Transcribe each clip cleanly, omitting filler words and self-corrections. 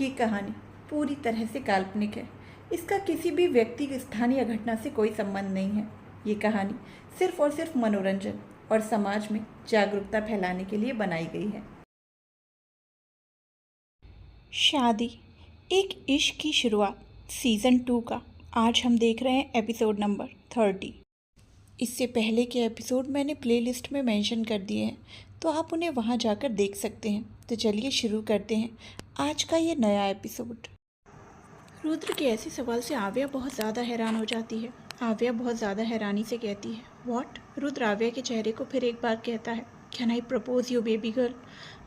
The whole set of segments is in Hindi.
ये कहानी पूरी तरह से काल्पनिक है। इसका किसी भी व्यक्ति, स्थान या घटना से कोई संबंध नहीं है। ये कहानी सिर्फ और सिर्फ मनोरंजन और समाज में जागरूकता फैलाने के लिए बनाई गई है। शादी एक इश्क की शुरुआत सीज़न 2 का आज हम देख रहे हैं एपिसोड नंबर 30। इससे पहले के एपिसोड मैंने प्लेलिस्ट में मेंशन कर दिए हैं, तो आप उन्हें वहां जाकर देख सकते हैं। तो चलिए शुरू करते हैं आज का ये नया एपिसोड। रुद्र के ऐसे सवाल से आव्या बहुत ज़्यादा हैरान हो जाती है। आव्या बहुत ज़्यादा हैरानी से कहती है, व्हाट? रुद्र आव्या के चेहरे को फिर एक बार कहता है, can I propose you baby girl?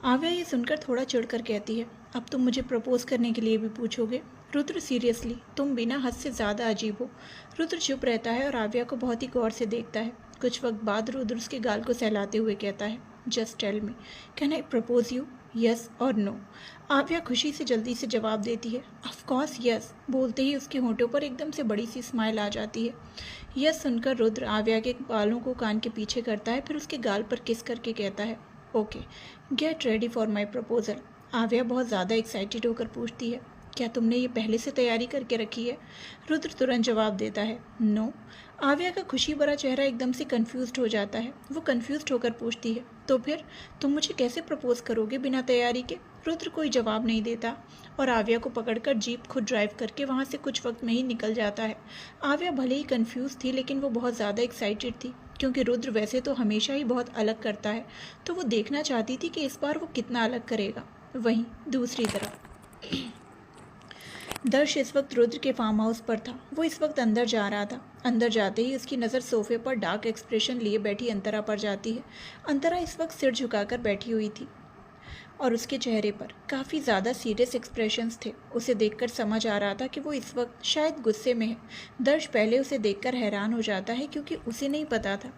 आव्या ये सुनकर थोड़ा चिढ़कर कहती है, अब तुम मुझे प्रपोज करने के लिए भी पूछोगे? रुद्र सीरियसली, तुम बिना हद से ज़्यादा अजीब हो। रुद्र चुप रहता है और आव्या को बहुत ही गौर से देखता है। कुछ वक्त बाद रुद्र उसके गाल को सहलाते हुए कहता है, just tell me, can I propose you, yes और नो? आव्या खुशी से जल्दी से जवाब देती है, ऑफ कोर्स यस। बोलते ही उसके होंठों पर एकदम से बड़ी सी स्माइल आ जाती है। यस सुनकर रुद्र आव्या के बालों को कान के पीछे करता है, फिर उसके गाल पर किस करके कहता है, okay, get ready for my proposal. आव्या बहुत ज़्यादा एक्साइटेड होकर पूछती है, क्या तुमने ये पहले से तैयारी करके रखी है? रुद्र तुरंत जवाब देता है, नो। आव्या का खुशी भरा चेहरा एकदम से कंफ्यूज्ड हो जाता है। वो कंफ्यूज्ड होकर पूछती है, तो फिर तुम मुझे कैसे प्रपोज करोगे बिना तैयारी के? रुद्र कोई जवाब नहीं देता और आव्या को पकड़कर जीप खुद ड्राइव करके वहाँ से कुछ वक्त में ही निकल जाता है। आव्या भले ही कंफ्यूज थी, लेकिन वो बहुत ज़्यादा एक्साइटेड थी, क्योंकि रुद्र वैसे तो हमेशा ही बहुत अलग करता है, तो वो देखना चाहती थी कि इस बार वो कितना अलग करेगा। वहीं दूसरी तरफ दर्श इस वक्त रुद्र के फार्म हाउस पर था। वो इस वक्त अंदर जा रहा था। अंदर जाते ही उसकी नज़र सोफे पर डार्क एक्सप्रेशन लिए बैठी अंतरा पर जाती है। अंतरा इस वक्त सिर झुकाकर बैठी हुई थी और उसके चेहरे पर काफ़ी ज़्यादा सीरियस एक्सप्रेशंस थे। उसे देखकर समझ आ रहा था कि वो इस वक्त शायद गुस्से में है। दर्श पहले उसे देखकर हैरान हो जाता है, क्योंकि उसे नहीं पता था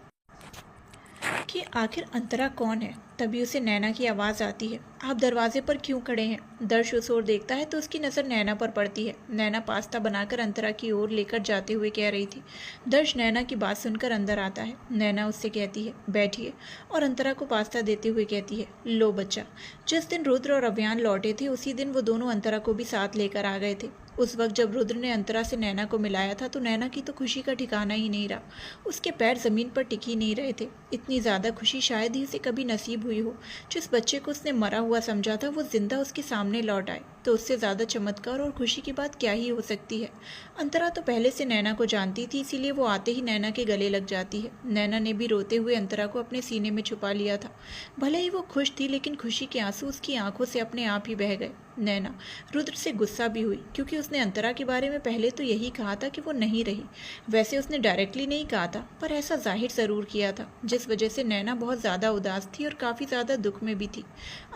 कि आखिर अंतरा कौन है। तभी उसे नैना की आवाज़ आती है, आप दरवाजे पर क्यों खड़े हैं? दर्श उस ओर देखता है तो उसकी नज़र नैना पर पड़ती है। नैना पास्ता बनाकर अंतरा की ओर लेकर जाते हुए कह रही थी। दर्श नैना की बात सुनकर अंदर आता है। नैना उससे कहती है, बैठिए, और अंतरा को पास्ता देते हुए कहती है, लो बच्चा। जिस दिन रुद्र और अभियान लौटे थे, उसी दिन वो दोनों अंतरा को भी साथ लेकर आ गए थे। उस वक्त जब रुद्र ने अंतरा से नैना को मिलाया था, तो नैना की तो खुशी का ठिकाना ही नहीं रहा। उसके पैर ज़मीन पर टिक ही नहीं रहे थे। इतनी ज़्यादा खुशी शायद ही उसे कभी नसीब हुई हो। जिस बच्चे को उसने मरा हुआ समझा था, वो जिंदा उसके सामने लौट आए, तो उससे ज़्यादा चमत्कार और खुशी की बात क्या ही हो सकती है। अंतरा तो पहले से नैना को जानती थी, इसीलिए वो आते ही नैना के गले लग जाती है। नैना ने भी रोते हुए अंतरा को अपने सीने में छुपा लिया था। भले ही वो खुश थी, लेकिन खुशी के आंसू उसकी आंखों से अपने आप ही बह गए। नैना रुद्र से गुस्सा भी हुई, क्योंकि उसने अंतरा के बारे में पहले तो यही कहा था कि वो नहीं रही। वैसे उसने डायरेक्टली नहीं कहा था, पर ऐसा जाहिर ज़रूर किया था, जिस वजह से नैना बहुत ज़्यादा उदास थी और काफ़ी ज़्यादा दुख में भी थी।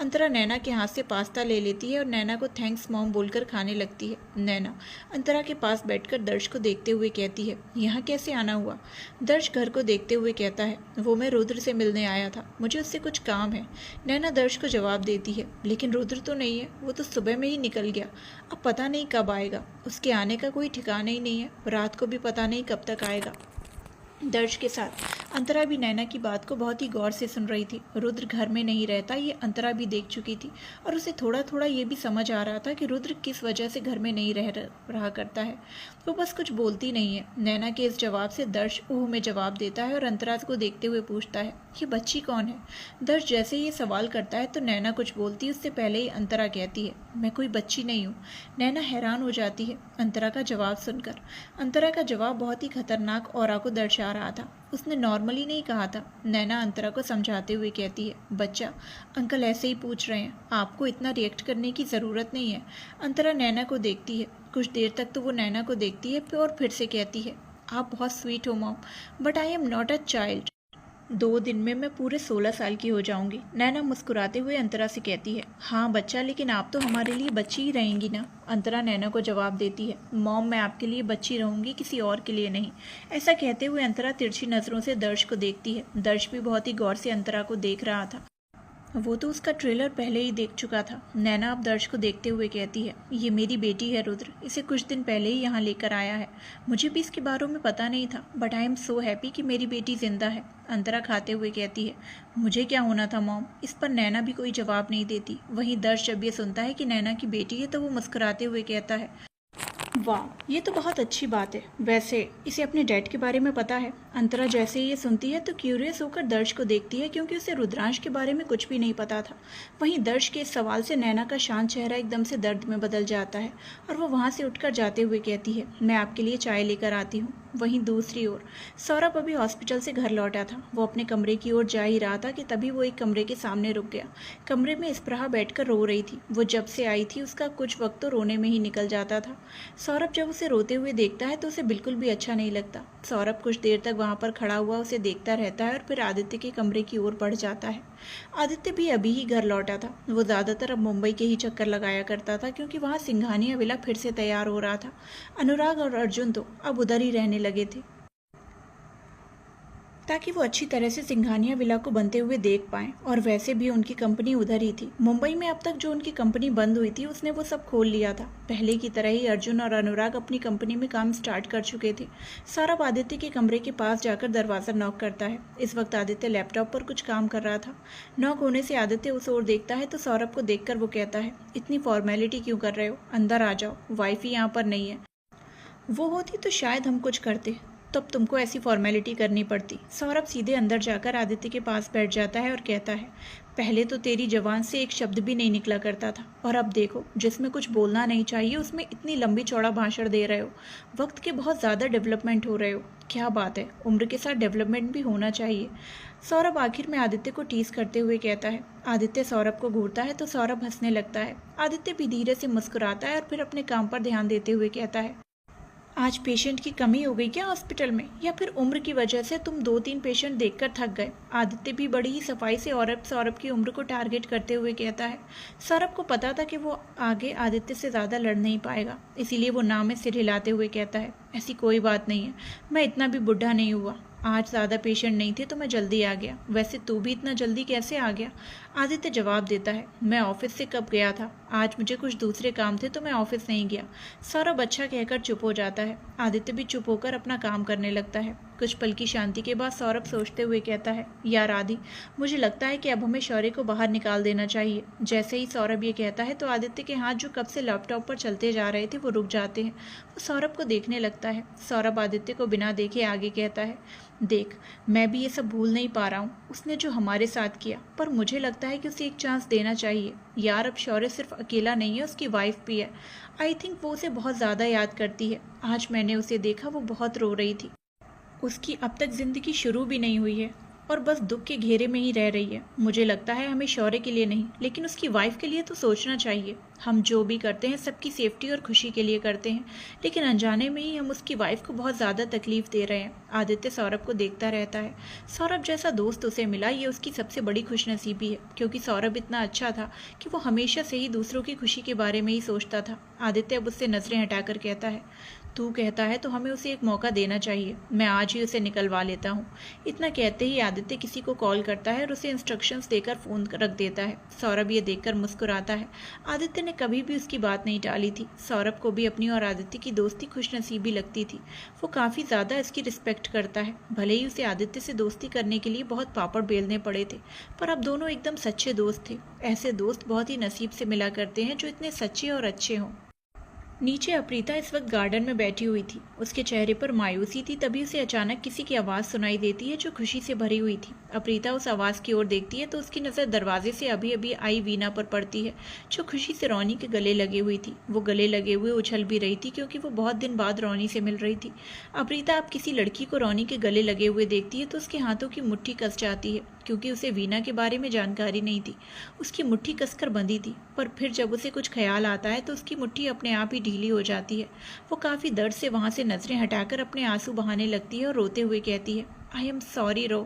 अंतरा नैना के हाथ से पास्ता ले लेती है और नैना को थैंक्स मॉम बोलकर खाने लगती है। नैना अंतरा के पास बैठकर दर्श को देखते हुए कहती है, यहाँ कैसे आना हुआ? दर्श घर को देखते हुए कहता है, वो मैं रुद्र से मिलने आया था, मुझे उससे कुछ काम है। नैना दर्श को जवाब देती है, लेकिन रुद्र तो नहीं है, वो तो सुबह में ही निकल गया, अब पता नहीं कब आएगा। उसके आने का कोई ठिकाना ही नहीं है, रात को भी पता नहीं कब तक आएगा। दर्श के साथ अंतरा भी नैना की बात को बहुत ही गौर से सुन रही थी। रुद्र घर में नहीं रहता, ये अंतरा भी देख चुकी थी, और उसे थोड़ा थोड़ा ये भी समझ आ रहा था कि रुद्र किस वजह से घर में नहीं रहा करता है। वो बस कुछ बोलती नहीं है। नैना के इस जवाब से दर्श ऊह में जवाब देता है और अंतरा को देखते हुए पूछता है, ये बच्ची कौन है? दर्श जैसे ही ये सवाल करता है तो नैना कुछ बोलती, उससे पहले ही अंतरा कहती है, मैं कोई बच्ची नहीं हूँ। नैना हैरान हो जाती है अंतरा का जवाब सुनकर। अंतरा का जवाब बहुत ही खतरनाक ऑरा को दर्शा रहा था। उसने नॉर्मली नहीं कहा था। नैना अंतरा को समझाते हुए कहती है, बच्चा, अंकल ऐसे ही पूछ रहे हैं, आपको इतना रिएक्ट करने की ज़रूरत नहीं है। अंतरा नैना को देखती है। कुछ देर तक तो वो नैना को देखती है और फिर से कहती है, आप बहुत स्वीट हो mom, but I am not a child. 2 दिन में मैं पूरे 16 साल की हो जाऊंगी। नैना मुस्कुराते हुए अंतरा से कहती है, हाँ बच्चा, लेकिन आप तो हमारे लिए बच्ची ही रहेंगी ना? अंतरा नैना को जवाब देती है, मॉम, मैं आपके लिए बच्ची रहूंगी, किसी और के लिए नहीं। ऐसा कहते हुए अंतरा तिरछी नज़रों से दर्श को देखती है। दर्श भी बहुत ही गौर से अंतरा को देख रहा था। वो तो उसका ट्रेलर पहले ही देख चुका था। नैना अब दर्श को देखते हुए कहती है, ये मेरी बेटी है रुद्र, इसे कुछ दिन पहले ही यहाँ लेकर आया है। मुझे भी इसके बारे में पता नहीं था, but I am so happy कि मेरी बेटी जिंदा है। अंतरा खाते हुए कहती है, मुझे क्या होना था मॉम। इस पर नैना भी कोई जवाब नहीं देती। वहीं दर्श जब ये सुनता है कि नैना की बेटी है तो वो मुस्कुराते हुए कहता है, वाह, ये तो बहुत अच्छी बात है। वैसे इसे अपने डैड के बारे में पता है? अंतरा जैसे ही ये सुनती है तो क्यूरियस होकर दर्श को देखती है, क्योंकि उसे रुद्रांश के बारे में कुछ भी नहीं पता था। वहीं दर्श के इस सवाल से नैना का शांत चेहरा एकदम से दर्द में बदल जाता है और वो वहाँ से उठकर जाते हुए कहती है, मैं आपके लिए चाय लेकर आती हूँ। वहीं दूसरी ओर सौरभ अभी हॉस्पिटल से घर लौटा था। वो अपने कमरे की ओर जा ही रहा था कि तभी वो एक कमरे के सामने रुक गया। कमरे में इस्पराह बैठकर रो रही थी। वो जब से आई थी उसका कुछ वक्त तो रोने में ही निकल जाता था। सौरभ जब उसे रोते हुए देखता है तो उसे बिल्कुल भी अच्छा नहीं लगता। सौरभ कुछ देर तक वहाँ पर खड़ा हुआ उसे देखता रहता है और फिर आदित्य के कमरे की ओर बढ़ जाता है। आदित्य भी अभी ही घर लौटा था। वो ज़्यादातर अब मुंबई के ही चक्कर लगाया करता था, क्योंकि वहाँ सिंघानिया विला फिर से तैयार हो रहा था। अनुराग और अर्जुन तो अब उधर ही रहने लगे थे, ताकि वो अच्छी तरह से सिंघानिया विला को बनते हुए देख पाएं। और वैसे भी उनकी कंपनी उधर ही थी। मुंबई में अब तक जो उनकी कंपनी बंद हुई थी उसने वो सब खोल लिया था। पहले की तरह ही अर्जुन और अनुराग अपनी कंपनी में काम स्टार्ट कर चुके थे। सौरभ आदित्य के कमरे के पास जाकर दरवाज़ा नॉक करता है। इस वक्त आदित्य लैपटॉप पर कुछ काम कर रहा था। नॉक होने से आदित्य उस ओर देखता है तो सौरभ को देखकर वो कहता है, इतनी फॉर्मेलिटी क्यों कर रहे हो, अंदर आ जाओ, वाइफ यहाँ पर नहीं है। वो होती तो शायद हम कुछ करते, तब तुमको ऐसी फॉर्मेलिटी करनी पड़ती। सौरभ सीधे अंदर जाकर आदित्य के पास बैठ जाता है और कहता है, पहले तो तेरी जबान से एक शब्द भी नहीं निकला करता था, और अब देखो, जिसमें कुछ बोलना नहीं चाहिए उसमें इतनी लंबी चौड़ा भाषण दे रहे हो। वक्त के बहुत ज़्यादा डेवलपमेंट हो रहे हो। क्या बात है, उम्र के साथ डेवलपमेंट भी होना चाहिए। सौरभ आखिर में आदित्य को टीस करते हुए कहता है। आदित्य सौरभ को घूरता है तो सौरभ हंसने लगता है। आदित्य भी धीरे से मुस्कुराता है और फिर अपने काम पर ध्यान देते हुए कहता है, आज पेशेंट की कमी हो गई क्या हॉस्पिटल में, या फिर उम्र की वजह से तुम 2-3 पेशेंट देखकर थक गए? आदित्य भी बड़ी ही सफाई से सौरभ की उम्र को टारगेट करते हुए कहता है। सौरभ को पता था कि वो आगे आदित्य से ज़्यादा लड़ नहीं पाएगा, इसीलिए वो नाम में सिर हिलाते हुए कहता है, ऐसी कोई बात नहीं है, मैं इतना भी बुढ़ा नहीं हुआ। आज ज़्यादा पेशेंट नहीं थे तो मैं जल्दी आ गया। वैसे तू भी इतना जल्दी कैसे आ गया? आदित्य जवाब देता है, मैं ऑफिस से कब गया था, आज मुझे कुछ दूसरे काम थे तो मैं ऑफिस नहीं गया। सौरभ अच्छा कहकर चुप हो जाता है। आदित्य भी चुप होकर अपना काम करने लगता है। कुछ पल की शांति के बाद सौरभ सोचते हुए कहता है, यार आदि, मुझे लगता है कि अब हमें शौर्य को बाहर निकाल देना चाहिए। जैसे ही सौरभ ये कहता है तो आदित्य के हाथ जो कब से लैपटॉप पर चलते जा रहे थे वो रुक जाते हैं। वो सौरभ को देखने लगता है। सौरभ आदित्य को बिना देखे आगे कहता है, देख, मैं भी ये सब भूल नहीं पा रहा हूँ, उसने जो हमारे साथ किया, पर मुझे लगता है कि उसे एक चांस देना चाहिए। यार, अब शौर्य सिर्फ अकेला नहीं है, उसकी वाइफ भी है। आई थिंक वो उसे बहुत ज़्यादा याद करती है। आज मैंने उसे देखा, वो बहुत रो रही थी। उसकी अब तक ज़िंदगी शुरू भी नहीं हुई है और बस दुख के घेरे में ही रह रही है। मुझे लगता है हमें शौर्य के लिए नहीं, लेकिन उसकी वाइफ के लिए तो सोचना चाहिए। हम जो भी करते हैं सबकी सेफ्टी और खुशी के लिए करते हैं, लेकिन अनजाने में ही हम उसकी वाइफ को बहुत ज़्यादा तकलीफ दे रहे हैं। आदित्य सौरभ को देखता रहता है। सौरभ जैसा दोस्त उसे मिला, ये उसकी सबसे बड़ी खुशनसीबी है, क्योंकि सौरभ इतना अच्छा था कि वो हमेशा से ही दूसरों की खुशी के बारे में ही सोचता था। आदित्य अब उससे नज़रें हटाकर कहता है, तू कहता है तो हमें उसे एक मौका देना चाहिए। मैं आज ही उसे निकलवा लेता हूँ। इतना कहते ही आदित्य किसी को कॉल करता है और उसे इंस्ट्रक्शंस देकर फ़ोन रख देता है। सौरभ ये देखकर मुस्कुराता है। आदित्य ने कभी भी उसकी बात नहीं टाली थी। सौरभ को भी अपनी और आदित्य की दोस्ती खुशनसीबी लगती थी। वो काफ़ी ज़्यादा इसकी रिस्पेक्ट करता है। भले ही उसे आदित्य से दोस्ती करने के लिए बहुत पापड़ बेलने पड़े थे, पर अब दोनों एकदम सच्चे दोस्त थे। ऐसे दोस्त बहुत ही नसीब से मिला करते हैं जो इतने सच्चे और अच्छे हों। नीचे अप्रीता इस वक्त गार्डन में बैठी हुई थी। उसके चेहरे पर मायूसी थी। तभी उसे अचानक किसी की आवाज़ सुनाई देती है जो खुशी से भरी हुई थी। अप्रीता उस आवाज़ की ओर देखती है तो उसकी नज़र दरवाजे से अभी अभी आई वीना पर पड़ती है, जो खुशी से रोनी के गले लगी हुई थी। वो गले लगे हुए उछल भी रही थी, क्योंकि वो बहुत दिन बाद रोनी से मिल रही थी। अप्रीता अब किसी लड़की को रोनी के गले लगे हुए देखती है तो उसके हाथों की मुट्ठी कस जाती है, क्योंकि उसे वीना के बारे में जानकारी नहीं थी। उसकी मुट्ठी कसकर बंधी थी, पर फिर जब उसे कुछ ख्याल आता है तो उसकी मुट्ठी अपने आप ही ढीली हो जाती है। वो काफ़ी दर्द से वहाँ से नज़रें हटाकर अपने आंसू बहाने लगती है और रोते हुए कहती है, आई एम सॉरी रो।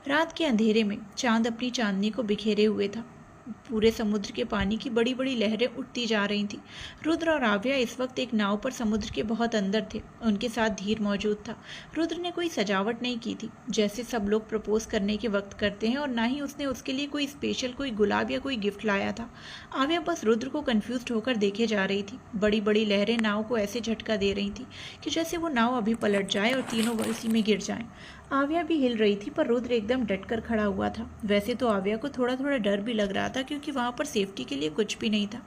रात के अंधेरे में चांद अपनी चांदनी को बिखेरे हुए था। पूरे समुद्र के पानी की बड़ी बड़ी लहरें उठती जा रही थीं। रुद्र और आव्या इस वक्त एक नाव पर समुद्र के बहुत अंदर थे। उनके साथ धीर मौजूद था। रुद्र ने कोई सजावट नहीं की थी जैसे सब लोग प्रपोज करने के वक्त करते हैं, और ना ही उसने उसके लिए कोई स्पेशल कोई गुलाब या कोई गिफ्ट लाया था। आव्या बस रुद्र को कंफ्यूज होकर देखे जा रही थी। बड़ी बड़ी लहरें नाव को ऐसे झटका दे रही थी कि जैसे वो नाव अभी पलट जाए और तीनों उसी में गिर जाएं। आव्या भी हिल रही थी, पर रुद्र एकदम डटकर खड़ा हुआ था। वैसे तो आव्या को थोड़ा थोड़ा डर भी लग रहा था, क्योंकि वहां पर सेफ्टी के लिए कुछ भी नहीं था।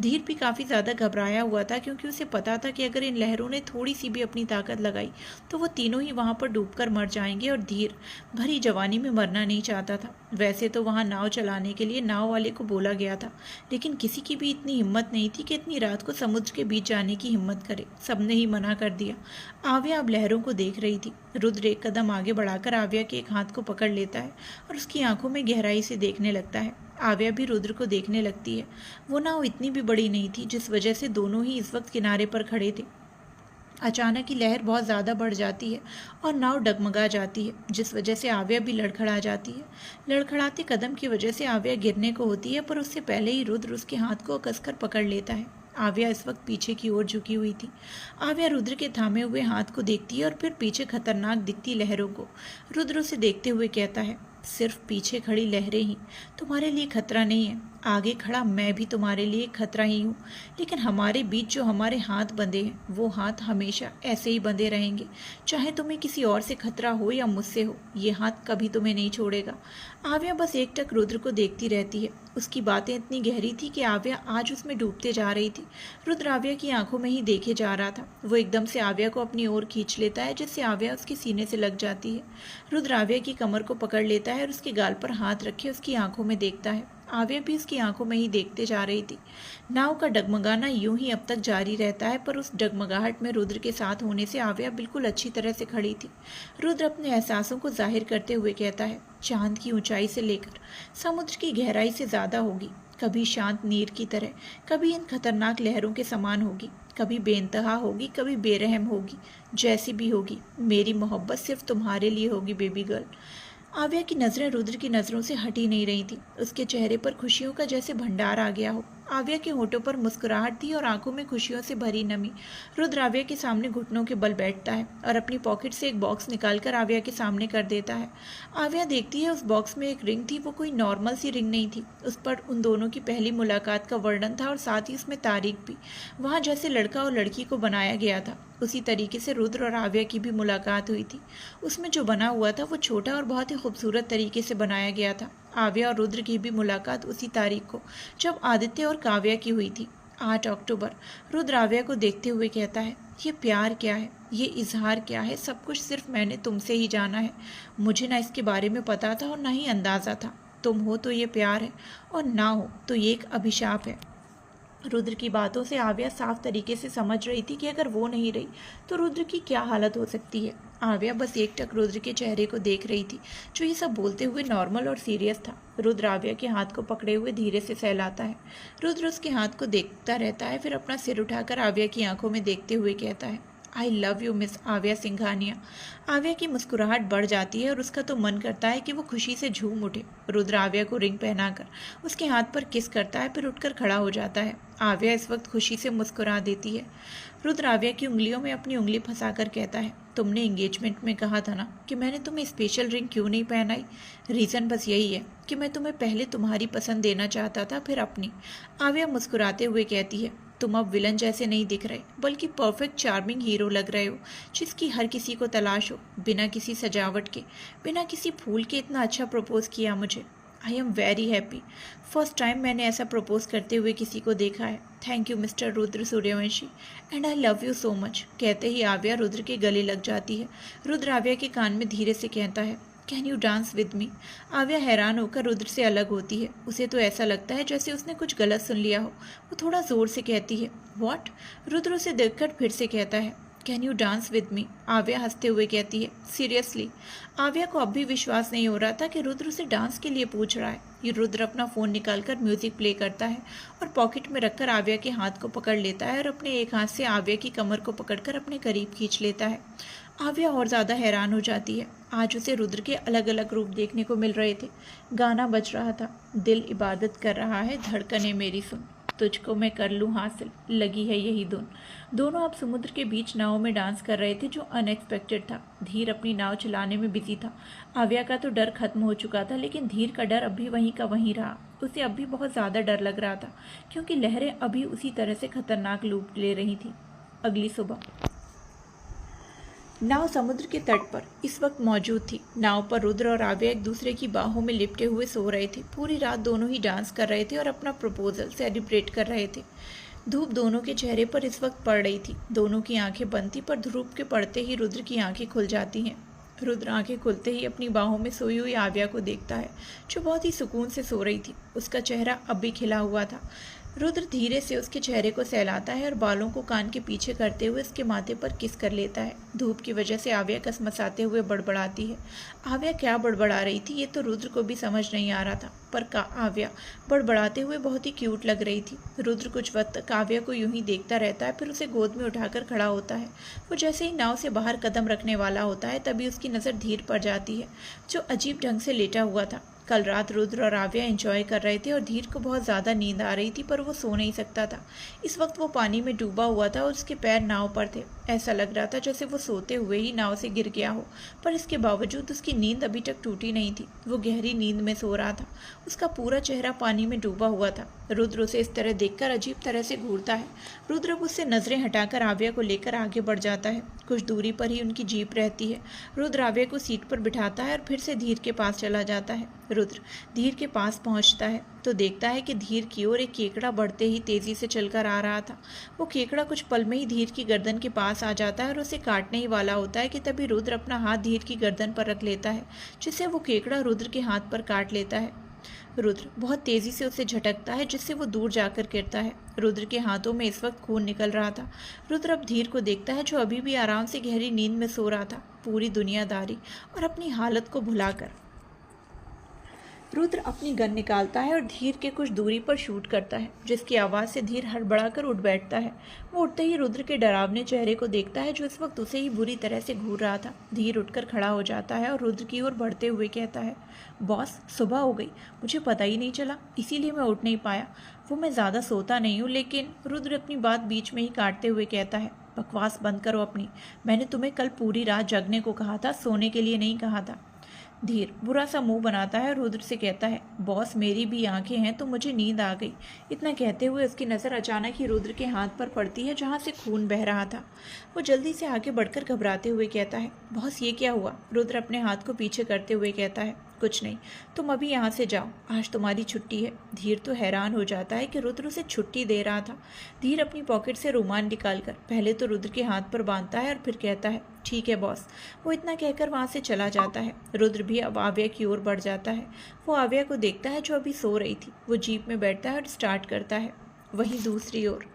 धीर भी काफ़ी ज़्यादा घबराया हुआ था, क्योंकि उसे पता था कि अगर इन लहरों ने थोड़ी सी भी अपनी ताकत लगाई तो वो तीनों ही वहां पर डूबकर मर जाएंगे, और धीर भरी जवानी में मरना नहीं चाहता था। वैसे तो वहां नाव चलाने के लिए नाव वाले को बोला गया था, लेकिन किसी की भी इतनी हिम्मत नहीं थी कि इतनी रात को समुद्र के बीच जाने की हिम्मत करे। सबने ही मना कर दिया। आव्या अब लहरों को देख रही थी। रुद्र एक कदम आगे बढ़ाकर आव्या के एक हाथ को पकड़ लेता है और उसकी आंखों में गहराई से देखने लगता है। आव्या भी रुद्र को देखने लगती है। वो नाव इतनी भी बड़ी नहीं थी, जिस वजह से दोनों ही इस वक्त किनारे पर खड़े थे। अचानक ही लहर बहुत ज़्यादा बढ़ जाती है और नाव डगमगा जाती है, जिस वजह से आव्या भी लड़खड़ा जाती है। लड़खड़ाते कदम की वजह से आव्या गिरने को होती है, पर उससे पहले ही रुद्र उसके हाथ को कसकर पकड़ लेता है। आव्या इस वक्त पीछे की ओर झुकी हुई थी। आव्या रुद्र के थामे हुए हाथ को देखती है और फिर पीछे खतरनाक दिखती लहरों को। रुद्र उसे देखते हुए कहता है, सिर्फ पीछे खड़ी लहरें ही तुम्हारे लिए खतरा नहीं है, आगे खड़ा मैं भी तुम्हारे लिए खतरा ही हूँ। लेकिन हमारे बीच जो हमारे हाथ बंधे हैं, वो हाथ हमेशा ऐसे ही बंधे रहेंगे। चाहे तुम्हें किसी और से खतरा हो या मुझसे हो, ये हाथ कभी तुम्हें नहीं छोड़ेगा। आव्या बस एकटक रुद्र को देखती रहती है। उसकी बातें इतनी गहरी थी कि आव्या आज उसमें डूबते जा रही थी। रुद्र आव्या की आंखों में ही देखे जा रहा था। वो एकदम से आव्या को अपनी ओर खींच लेता है, जिससे आव्या उसके सीने से लग जाती है। रुद्र आव्या की कमर को पकड़ लेता है और उसके गाल पर हाथ रखे उसकी आंखों में देखता है। आव्या भी उसकी आंखों में ही देखते जा रही थी। नाव का डगमगाना यूं ही अब तक जारी रहता है, पर उस डगमगाहट में रुद्र के साथ होने से आव्या बिल्कुल अच्छी तरह से खड़ी थी। रुद्र अपने एहसासों को जाहिर करते हुए कहता है, चांद की ऊंचाई से लेकर समुद्र की गहराई से ज़्यादा होगी, कभी शांत नीर की तरह, कभी इन खतरनाक लहरों के समान होगी, कभी बेइंतहा होगी, कभी बेरहम होगी। जैसी भी होगी, मेरी मोहब्बत सिर्फ तुम्हारे लिए होगी बेबी गर्ल। आव्या की नज़रें रुद्र की नज़रों से हटी नहीं रही थी। उसके चेहरे पर खुशियों का जैसे भंडार आ गया हो। आव्या के होठों पर मुस्कुराहट थी और आंखों में खुशियों से भरी नमी। रुद्र आव्या के सामने घुटनों के बल बैठता है और अपनी पॉकेट से एक बॉक्स निकालकर आव्या के सामने कर देता है। आव्या देखती है उस बॉक्स में एक रिंग थी। वो कोई नॉर्मल सी रिंग नहीं थी। उस पर उन दोनों की पहली मुलाकात का वर्णन था और साथ ही उसमें तारीख भी। वहाँ जैसे लड़का और लड़की को बनाया गया था, उसी तरीके से रुद्र और आव्या की भी मुलाकात हुई थी। उसमें जो बना हुआ था वो छोटा और बहुत ही खूबसूरत तरीके से बनाया गया था। आव्या और रुद्र की भी मुलाकात उसी तारीख को, जब आदित्य और काव्या की हुई थी, 8 अक्टूबर। रुद्र आव्या को देखते हुए कहता है, ये प्यार क्या है, ये इजहार क्या है, सब कुछ सिर्फ मैंने तुमसे ही जाना है। मुझे ना इसके बारे में पता था और ना ही अंदाज़ा था। तुम हो तो ये प्यार है, और ना हो तो ये एक अभिशाप है। रुद्र की बातों से आव्या साफ तरीके से समझ रही थी कि अगर वो नहीं रही तो रुद्र की क्या हालत हो सकती है। आव्या बस एकटक रुद्र के चेहरे को देख रही थी, जो ये सब बोलते हुए नॉर्मल और सीरियस था। रुद्र आव्या के हाथ को पकड़े हुए धीरे से सहलाता है। रुद्र उसके हाथ को देखता रहता है, फिर अपना सिर उठाकर आव्या की आंखों में देखते हुए कहता है, आई लव यू मिस आव्या सिंघानिया। आव्या की मुस्कुराहट बढ़ जाती है और उसका तो मन करता है कि वो खुशी से झूम उठे। रुद्र आव्या को रिंग पहनाकर उसके हाथ पर किस करता है, फिर उठकर खड़ा हो जाता है। आव्या इस वक्त खुशी से मुस्कुरा देती है। रुद्र आव्या की उंगलियों में अपनी उंगली फंसाकर कहता है, तुमने एंगेजमेंट में कहा था ना कि मैंने तुम्हें स्पेशल रिंग क्यों नहीं पहनाई। रीज़न बस यही है कि मैं तुम्हें पहले तुम्हारी पसंद देना चाहता था, फिर अपनी। आव्या मुस्कुराते हुए कहती है, तुम अब विलन जैसे नहीं दिख रहे, बल्कि परफेक्ट चार्मिंग हीरो लग रहे हो, जिसकी हर किसी को तलाश हो। बिना किसी सजावट के, बिना किसी फूल के इतना अच्छा प्रपोज किया मुझे। I am very happy. First time मैंने ऐसा प्रपोज करते हुए किसी को देखा है। Thank you mister Rudra Suryavanshi, and I love you so much. कहते ही आव्या रुद्र के गले लग जाती है। रुद्र आव्या के कान में धीरे से कहता है, can you dance with me. आव्या हैरान होकर रुद्र से अलग होती है। उसे तो ऐसा लगता है जैसे उसने कुछ गलत सुन लिया हो। वो थोड़ा ज़ोर से कहती है, व्हाट। रुद्र उसे देखकर फिर से कहता है, can you dance with me. आव्या हंसते हुए कहती है, सीरियसली। आव्या को अब भी विश्वास नहीं हो रहा था कि रुद्र उसे डांस के लिए पूछ रहा है। ये रुद्र अपना फ़ोन निकालकर म्यूज़िक प्ले करता है और पॉकेट में रखकर आव्या के हाथ को पकड़ लेता है और अपने एक हाथ से आव्या की कमर को पकड़कर अपने करीब खींच लेता है। आव्या और ज़्यादा हैरान हो जाती है। आज उसे रुद्र के अलग अलग रूप देखने को मिल रहे थे। गाना बज रहा था, दिल इबादत कर रहा है, धड़कने मेरी सुन, तुझको मैं कर लूँ हासिल, लगी है यही धुन। दोनों अब समुद्र के बीच नाव में डांस कर रहे थे, जो अनएक्सपेक्टेड था। धीर अपनी नाव चलाने में बिजी था। आव्या का तो डर खत्म हो चुका था, लेकिन धीर का डर अभी वहीं का वहीं रहा। उसे अब भी बहुत ज़्यादा डर लग रहा था, क्योंकि लहरें अभी उसी तरह से खतरनाक रूप ले रही थी। अगली सुबह नाव समुद्र के तट पर इस वक्त मौजूद थी। नाव पर रुद्र और आव्या एक दूसरे की बाहों में लिपटे हुए सो रहे थे। पूरी रात दोनों ही डांस कर रहे थे और अपना प्रपोजल सेलिब्रेट कर रहे थे। धूप दोनों के चेहरे पर इस वक्त पड़ रही थी। दोनों की आंखें बंद थी, पर धूप के पड़ते ही रुद्र की आंखें खुल जाती हैं। रुद्र आंखें खुलते ही अपनी बाहों में सोई हुई आव्या को देखता है, जो बहुत ही सुकून से सो रही थी। उसका चेहरा अब भी खिला हुआ था। रुद्र धीरे से उसके चेहरे को सहलाता है और बालों को कान के पीछे करते हुए उसके माथे पर किस कर लेता है। धूप की वजह से आव्या कसमसाते हुए बड़बड़ाती है। आव्या क्या बड़बड़ा रही थी, ये तो रुद्र को भी समझ नहीं आ रहा था, पर आव्या बड़बड़ाते हुए बहुत ही क्यूट लग रही थी। रुद्र कुछ वक्त तक आव्या को यूं ही देखता रहता है, फिर उसे गोद में उठाकर खड़ा होता है। वो जैसे ही नाव से बाहर कदम रखने वाला होता है, तभी उसकी नज़र धीर पर जाती है, जो अजीब ढंग से लेटा हुआ था। कल रात रुद्र और आव्या एंजॉय कर रहे थे और धीर को बहुत ज़्यादा नींद आ रही थी, पर वो सो नहीं सकता था। इस वक्त वो पानी में डूबा हुआ था और उसके पैर नाव पर थे। ऐसा लग रहा था जैसे वो सोते हुए ही नाव से गिर गया हो, पर इसके बावजूद उसकी नींद अभी तक टूटी नहीं थी। वो गहरी नींद में सो रहा था। उसका पूरा चेहरा पानी में डूबा हुआ था। रुद्र उसे इस तरह देखकर अजीब तरह से घूरता है। रुद्र अब उससे नज़रें हटाकर आव्या को लेकर आगे बढ़ जाता है। कुछ दूरी पर ही उनकी जीप रहती है। रुद्र आव्या को सीट पर बिठाता है और फिर से धीर के पास चला जाता है। रुद्र धीर के पास पहुंचता है तो देखता है कि धीर की ओर एक केकड़ा बढ़ते ही तेजी से चलकर आ रहा था। वो केकड़ा कुछ पल में ही धीर की गर्दन के पास आ जाता है और उसे काटने ही वाला होता है कि तभी रुद्र अपना हाथ धीर की गर्दन पर रख लेता है, जिससे वो केकड़ा रुद्र के हाथ पर काट लेता है। रुद्र बहुत तेजी से उसे झटकता है, जिससे वो दूर जाकर गिरता है। रुद्र के हाथों में इस वक्त खून निकल रहा था। रुद्र अब धीर को देखता है, जो अभी भी आराम से गहरी नींद में सो रहा था, पूरी दुनियादारी और अपनी हालत को भुलाकर। रुद्र अपनी गन निकालता है और धीर के कुछ दूरी पर शूट करता है, जिसकी आवाज़ से धीर हड़बड़ाकर उठ बैठता है। वो उठते ही रुद्र के डरावने चेहरे को देखता है, जो इस वक्त उसे ही बुरी तरह से घूर रहा था। धीर उठकर खड़ा हो जाता है और रुद्र की ओर बढ़ते हुए कहता है, बॉस सुबह हो गई, मुझे पता ही नहीं चला, इसीलिए मैं उठ नहीं पाया। वो मैं ज़्यादा सोता नहीं हूँ, लेकिन रुद्र अपनी बात बीच में ही काटते हुए कहता है, बकवास बंद करो अपनी। मैंने तुम्हें कल पूरी रात जगने को कहा था, सोने के लिए नहीं कहा था। धीर बुरा सा मुंह बनाता है और रुद्र से कहता है, बॉस मेरी भी आंखें हैं तो मुझे नींद आ गई। इतना कहते हुए उसकी नज़र अचानक ही रुद्र के हाथ पर पड़ती है, जहाँ से खून बह रहा था। वो जल्दी से आगे बढ़कर घबराते हुए कहता है, बॉस ये क्या हुआ? रुद्र अपने हाथ को पीछे करते हुए कहता है, कुछ नहीं, तुम अभी यहाँ से जाओ, आज तुम्हारी छुट्टी है। धीर तो हैरान हो जाता है कि रुद्र उसे छुट्टी दे रहा था। धीर अपनी पॉकेट से रुमाल निकालकर पहले तो रुद्र के हाथ पर बांधता है और फिर कहता है, ठीक है बॉस। वो इतना कहकर वहाँ से चला जाता है। रुद्र भी अब आव्या की ओर बढ़ जाता है। वो आव्या को देखता है, जो अभी सो रही थी। वो जीप में बैठता है और स्टार्ट करता है। वहीं दूसरी ओर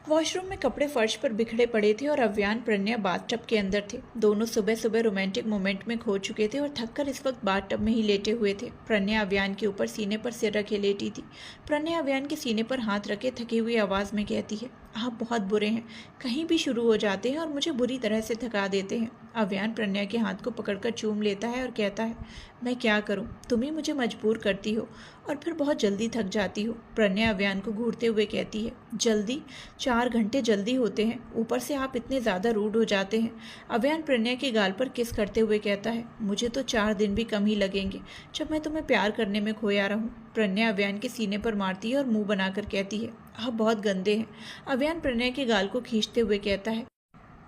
वॉशरूम में कपड़े फर्श पर बिखरे पड़े थे और अव्यान प्रज्ञा बाथटब के अंदर थे। दोनों सुबह सुबह रोमांटिक मोमेंट में खो चुके थे और थककर इस वक्त बाथटब में ही लेटे हुए थे। प्रज्ञा अव्यान के ऊपर सीने पर सिर रखे लेटी थी। प्रज्ञा अव्यान के सीने पर हाथ रखे थकी हुई आवाज़ में कहती है, आप बहुत बुरे हैं, कहीं भी शुरू हो जाते हैं और मुझे बुरी तरह से थका देते हैं। अव्यान प्रज्ञा के हाथ को पकड़कर चूम लेता है और कहता है, मैं क्या करूं, तुम ही मुझे मजबूर करती हो और फिर बहुत जल्दी थक जाती हो। प्रज्ञा अव्यान को घूरते हुए कहती है, जल्दी? 4 घंटे जल्दी होते हैं, ऊपर से आप इतने ज़्यादा रूड हो जाते हैं। अव्यान प्रज्ञा के गाल पर किस करते हुए कहता है, मुझे तो 4 दिन भी कम ही लगेंगे, जब मैं तुम्हें प्यार करने में खोया रहूं। प्रज्ञा अव्यान के सीने पर मारती है और मुंह बनाकर कहती है, आप बहुत गंदे हैं। अव्यान प्रज्ञा के गाल को खींचते हुए कहता है,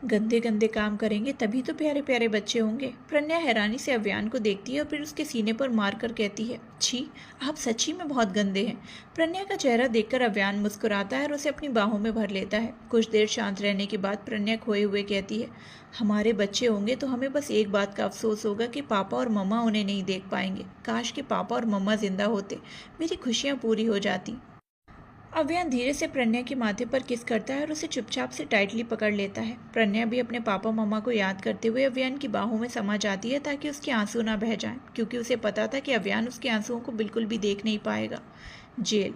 गंदे गंदे काम करेंगे तभी तो प्यारे प्यारे बच्चे होंगे। प्रज्ञा हैरानी से अव्यान को देखती है और फिर उसके सीने पर मार कर कहती है, छी, आप सच्ची में बहुत गंदे हैं। प्रज्ञा का चेहरा देखकर अव्यान मुस्कुराता है और उसे अपनी बाहों में भर लेता है। कुछ देर शांत रहने के बाद प्रज्ञा खोए हुए कहती है, हमारे बच्चे होंगे तो हमें बस एक बात का अफसोस होगा कि पापा और मम्मा उन्हें नहीं देख पाएंगे। काश कि पापा और मम्मा जिंदा होते, मेरी खुशियाँ पूरी हो जाती। अव्यान धीरे से प्रज्ञा के माथे पर किस करता है और उसे चुपचाप से टाइटली पकड़ लेता है। प्रज्ञा भी अपने पापा मम्मा को याद करते हुए अव्यान की बाहों में समा जाती है, ताकि उसके आंसू ना बह जाएं, क्योंकि उसे पता था कि अव्यान उसके आंसुओं को बिल्कुल भी देख नहीं पाएगा। जेल।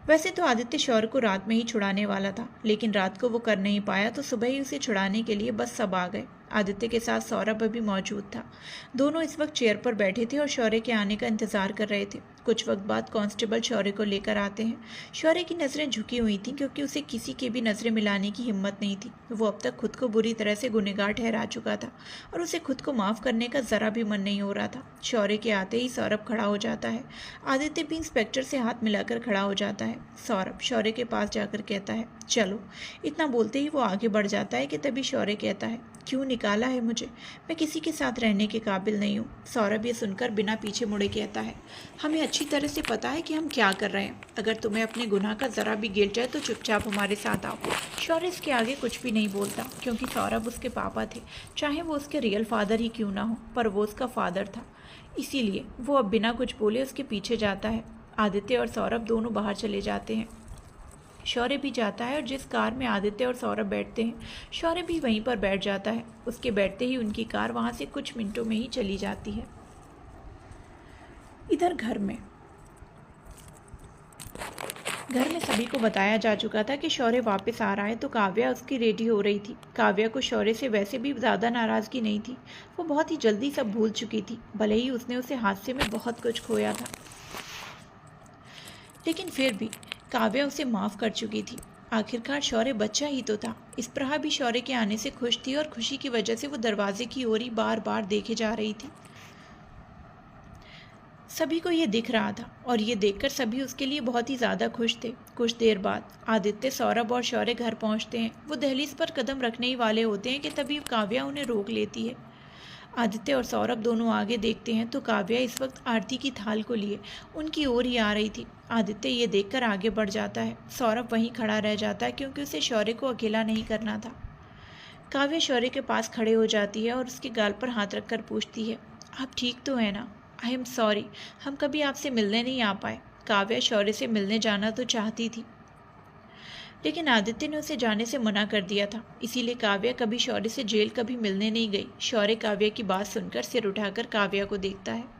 वैसे तो आदित्य शौर्य को रात में ही छुड़ाने वाला था, लेकिन रात को वो कर नहीं पाया तो सुबह ही उसे छुड़ाने के लिए बस सब आ गए। आदित्य के साथ सौरभ भी मौजूद था। दोनों इस वक्त चेयर पर बैठे थे और शौर्य के आने का इंतजार कर रहे थे। कुछ वक्त बाद कांस्टेबल शौर्य को लेकर आते हैं। शौर्य की नज़रें झुकी हुई थीं क्योंकि उसे किसी के भी नज़रें मिलाने की हिम्मत नहीं थी। वो अब तक खुद को बुरी तरह से गुनहगार ठहरा चुका था और उसे खुद को माफ़ करने का ज़रा भी मन नहीं हो रहा था। शौर्य के आते ही सौरभ खड़ा हो जाता है। आदित्य भी इंस्पेक्टर से हाथ मिलाकर खड़ा हो जाता है। सौरभ शौर्य के पास जाकर कहता है, चलो। इतना बोलते ही वो आगे बढ़ जाता है कि तभी शौर्य कहता है, क्यों निकाला है मुझे? मैं किसी के साथ रहने के काबिल नहीं हूँ। सौरभ ये सुनकर बिना पीछे मुड़े कहता है, हमें अच्छी तरह से पता है कि हम क्या कर रहे हैं। अगर तुम्हें अपने गुनाह का ज़रा भी गिल्ट है तो चुपचाप हमारे साथ आओ। शौर्य इसके आगे कुछ भी नहीं बोलता क्योंकि सौरभ उसके पापा थे, चाहे वो उसके रियल फादर ही क्यों ना हो, पर वो उसका फादर था। इसीलिए वो अब बिना कुछ बोले उसके पीछे जाता है। आदित्य और सौरभ दोनों बाहर चले जाते हैं। शौर्य भी जाता है और जिस कार में आदित्य और सौरभ बैठते हैं, शौर्य भी वहीं पर बैठ जाता है। उसके बैठते ही उनकी कार वहाँ से कुछ मिनटों में ही चली जाती है। इधर घर में सभी को बताया जा चुका था कि शौर्य वापस आ रहा है, तो काव्या उसकी रेडी हो रही थी। काव्या को शौर्य से वैसे भी ज़्यादा नाराज़गी नहीं थी। वो बहुत ही जल्दी सब भूल चुकी थी, भले ही उसने उसे हादसे में बहुत कुछ खोया था, लेकिन फिर भी काव्या उसे माफ़ कर चुकी थी। आखिरकार शौर्य बच्चा ही तो था। इस्प्रहा भी शौर्य के आने से खुश थी और खुशी की वजह से वो दरवाजे की ओर ही बार बार देखे जा रही थी। सभी को ये दिख रहा था और ये देखकर सभी उसके लिए बहुत ही ज़्यादा खुश थे। कुछ देर बाद आदित्य, सौरभ और शौर्य घर पहुंचते हैं। वो दहलीज पर कदम रखने ही वाले होते हैं कि तभी काव्या उन्हें रोक लेती है। आदित्य और सौरभ दोनों आगे देखते हैं तो काव्या इस वक्त आरती की थाल को लिए उनकी ओर ही आ रही थी। आदित्य ये देखकर आगे बढ़ जाता है। सौरभ वहीं खड़ा रह जाता है क्योंकि उसे शौर्य को अकेला नहीं करना था। काव्या शौर्य के पास खड़े हो जाती है और उसके गाल पर हाथ रखकर पूछती है, आप ठीक तो है ना? आई एम सॉरी, हम कभी आपसे मिलने नहीं आ पाए। काव्या शौर्य से मिलने जाना तो चाहती थी, लेकिन आदित्य ने उसे जाने से मना कर दिया था। इसीलिए काव्या कभी शौर्य से जेल कभी मिलने नहीं गई। शौर्य काव्या की बात सुनकर सिर उठाकर काव्या को देखता है।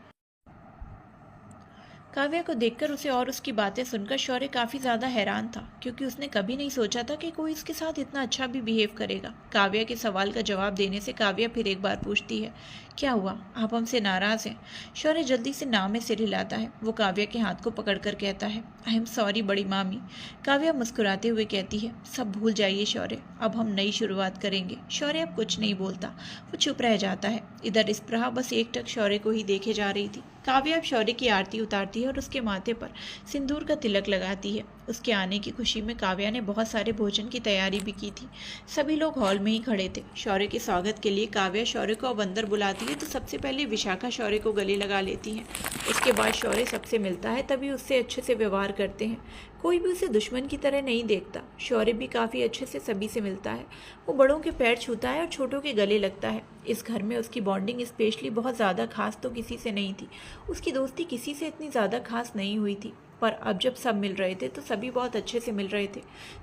काव्या को देखकर उसे और उसकी बातें सुनकर शौर्य काफ़ी ज़्यादा हैरान था क्योंकि उसने कभी नहीं सोचा था कि कोई इसके साथ इतना अच्छा भी बिहेव करेगा। काव्या के सवाल का जवाब देने से काव्या फिर एक बार पूछती है, क्या हुआ, आप हमसे नाराज़ हैं? शौर्य जल्दी से ना में सिर हिलाता है। वो काव्या के हाथ को पकड़कर कहता है, आई एम सॉरी बड़ी मामी। काव्या मुस्कुराते हुए कहती है, सब भूल जाइए शौर्य, अब हम नई शुरुआत करेंगे। शौर्य अब कुछ नहीं बोलता, वो चुप रह जाता है। इधर इस्प्रहा बस एकटक शौर्य को ही देखे जा रही थी। काव्या अब शौर्य की आरती उतारती है और उसके माथे पर सिंदूर का तिलक लगाती है। उसके आने की खुशी में काव्या ने बहुत सारे भोजन की तैयारी भी की थी। सभी लोग हॉल में ही खड़े थे। शौर्य के स्वागत के लिए काव्या शौर्य को अब अंदर बुलाती है तो सबसे पहले विशाखा शौर्य को गले लगा लेती हैं। उसके बाद शौर्य सबसे मिलता है, तभी उससे अच्छे से व्यवहार करते हैं। कोई भी उसे दुश्मन की तरह नहीं देखता। शौर्य भी काफ़ी अच्छे से सभी से मिलता है। वो बड़ों के पैर छूता है और छोटों के गले लगता है। इस घर में उसकी बॉन्डिंग स्पेशली बहुत ज़्यादा खास तो किसी से नहीं थी। उसकी दोस्ती किसी से इतनी ज़्यादा खास नहीं हुई थी, पर अब जब सब मिल रहे थे तो सभी बहुत अच्छे से मिल रहे थे।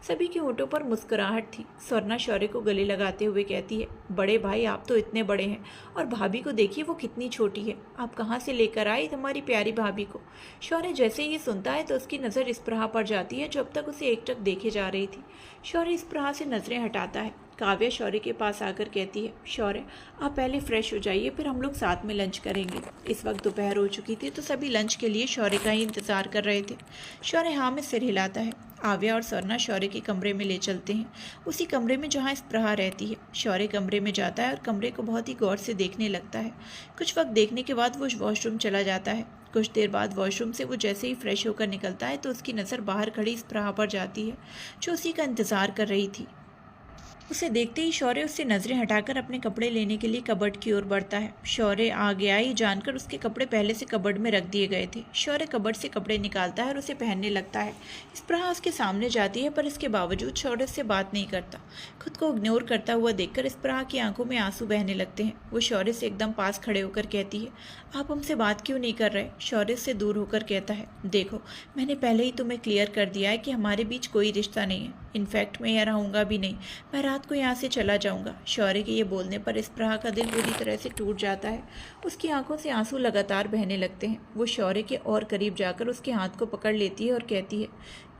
सभी के होठों पर मुस्कुराहट थी। स्वर्णा शौर्य को गले लगाते हुए कहती है, बड़े भाई आप तो इतने बड़े हैं और भाभी को देखिए वो कितनी छोटी है। आप कहाँ से लेकर आई तुम्हारी प्यारी भाभी को? शौर्य जैसे ही सुनता है तो उसकी नज़र इस्प्रहा पर जाती है जो अब तक उसे एकटक देखे जा रही थी। शौर्य इस्प्रहा से नज़रें हटाता है। काव्या शौर्य के पास आकर कहती है, शौर्य आप पहले फ्रेश हो जाइए, फिर हम लोग साथ में लंच करेंगे। इस वक्त दोपहर हो चुकी थी तो सभी लंच के लिए शौर्य का ही इंतज़ार कर रहे थे। शौर्य हाँ में सिर हिलाता है। आव्या और स्वर्णा शौर्य के कमरे में ले चलते हैं, उसी कमरे में जहाँ इस्प्रहा रहती है। शौर्य कमरे में जाता है और कमरे को बहुत ही गौर से देखने लगता है। कुछ वक्त देखने के बाद वो वॉशरूम चला जाता है। कुछ देर बाद वॉशरूम से वो जैसे ही फ्रेश होकर निकलता है तो उसकी नज़र बाहर खड़ी इस्प्रहा पर जाती है जो उसी का इंतज़ार कर रही थी। उसे देखते ही शौर्य उससे नज़रें हटाकर अपने कपड़े लेने के लिए कबर्ड की ओर बढ़ता है। शौर्य आ गया ये जानकर उसके कपड़े पहले से कबर्ड में रख दिए गए थे। शौर्य कबर्ड से कपड़े निकालता है और उसे पहनने लगता है। इस्प्रहा उसके सामने जाती है पर इसके बावजूद शौर्य से बात नहीं करता। खुद को इग्नोर करता हुआ देखकर इस्प्रहा की आंखों में आंसू बहने लगते हैं। वो शौर्य से एकदम पास खड़े होकर कहती है, आप हमसे बात क्यों नहीं कर रहे? शौर्य से दूर होकर कहता है, देखो मैंने पहले ही तुम्हें क्लियर कर दिया है कि हमारे बीच कोई रिश्ता नहीं है। इनफैक्ट मैं यहाँ रहूँगा भी नहीं। मैं रात रात को यहाँ से चला जाऊँगा। शौर्य के ये बोलने पर स्प्रहा का दिल बुरी तरह से टूट जाता है। उसकी आंखों से आंसू लगातार बहने लगते हैं। वो शौर्य के और करीब जाकर उसके हाथ को पकड़ लेती है और कहती है,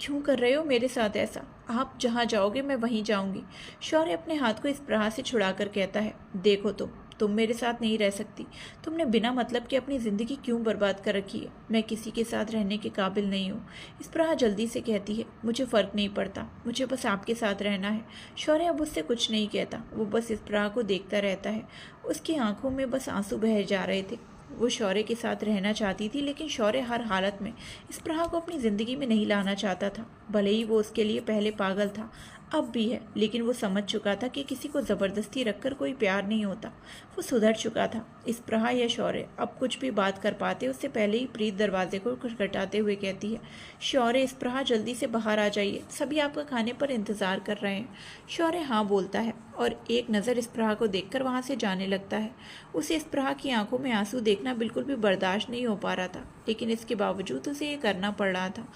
क्यों कर रहे हो मेरे साथ ऐसा? आप जहाँ जाओगे मैं वहीं जाऊँगी। शौर्य अपने हाथ को स्प्रहा से छुड़ाकर कहता है, देखो तुम मेरे साथ नहीं रह सकती। तुमने बिना मतलब के अपनी ज़िंदगी क्यों बर्बाद कर रखी है? मैं किसी के साथ रहने के काबिल नहीं हूँ। स्प्रहा जल्दी से कहती है, मुझे फ़र्क नहीं पड़ता, मुझे बस आपके साथ रहना है। शौर्य अब उससे कुछ नहीं कहता, वो बस स्प्रहा को देखता रहता है। उसकी आंखों में बस आंसू बह जा रहे थे। वो शौर्य के साथ रहना चाहती थी, लेकिन शौर्य हर हालत में स्प्रहा को अपनी ज़िंदगी में नहीं लाना चाहता था। भले ही वो उसके लिए पहले पागल था, अब भी है, लेकिन वो समझ चुका था कि किसी को ज़बरदस्ती रखकर कोई प्यार नहीं होता। वो सुधर चुका था। स्प्रहा या शौर्य अब कुछ भी बात कर पाते उससे पहले ही प्रीत दरवाजे को खटखटाते हुए कहती है, शौर्य, स्प्रहा जल्दी से बाहर आ जाइए, सभी आपका खाने पर इंतज़ार कर रहे हैं। शौर्य हाँ बोलता है और एक नज़र स्प्रहा को देखकर वहाँ से जाने लगता है। उसे स्प्रहा की आंखों में आंसू देखना बिल्कुल भी बर्दाश्त नहीं हो पा रहा था, लेकिन इसके बावजूद उसे ये करना पड़ रहा था।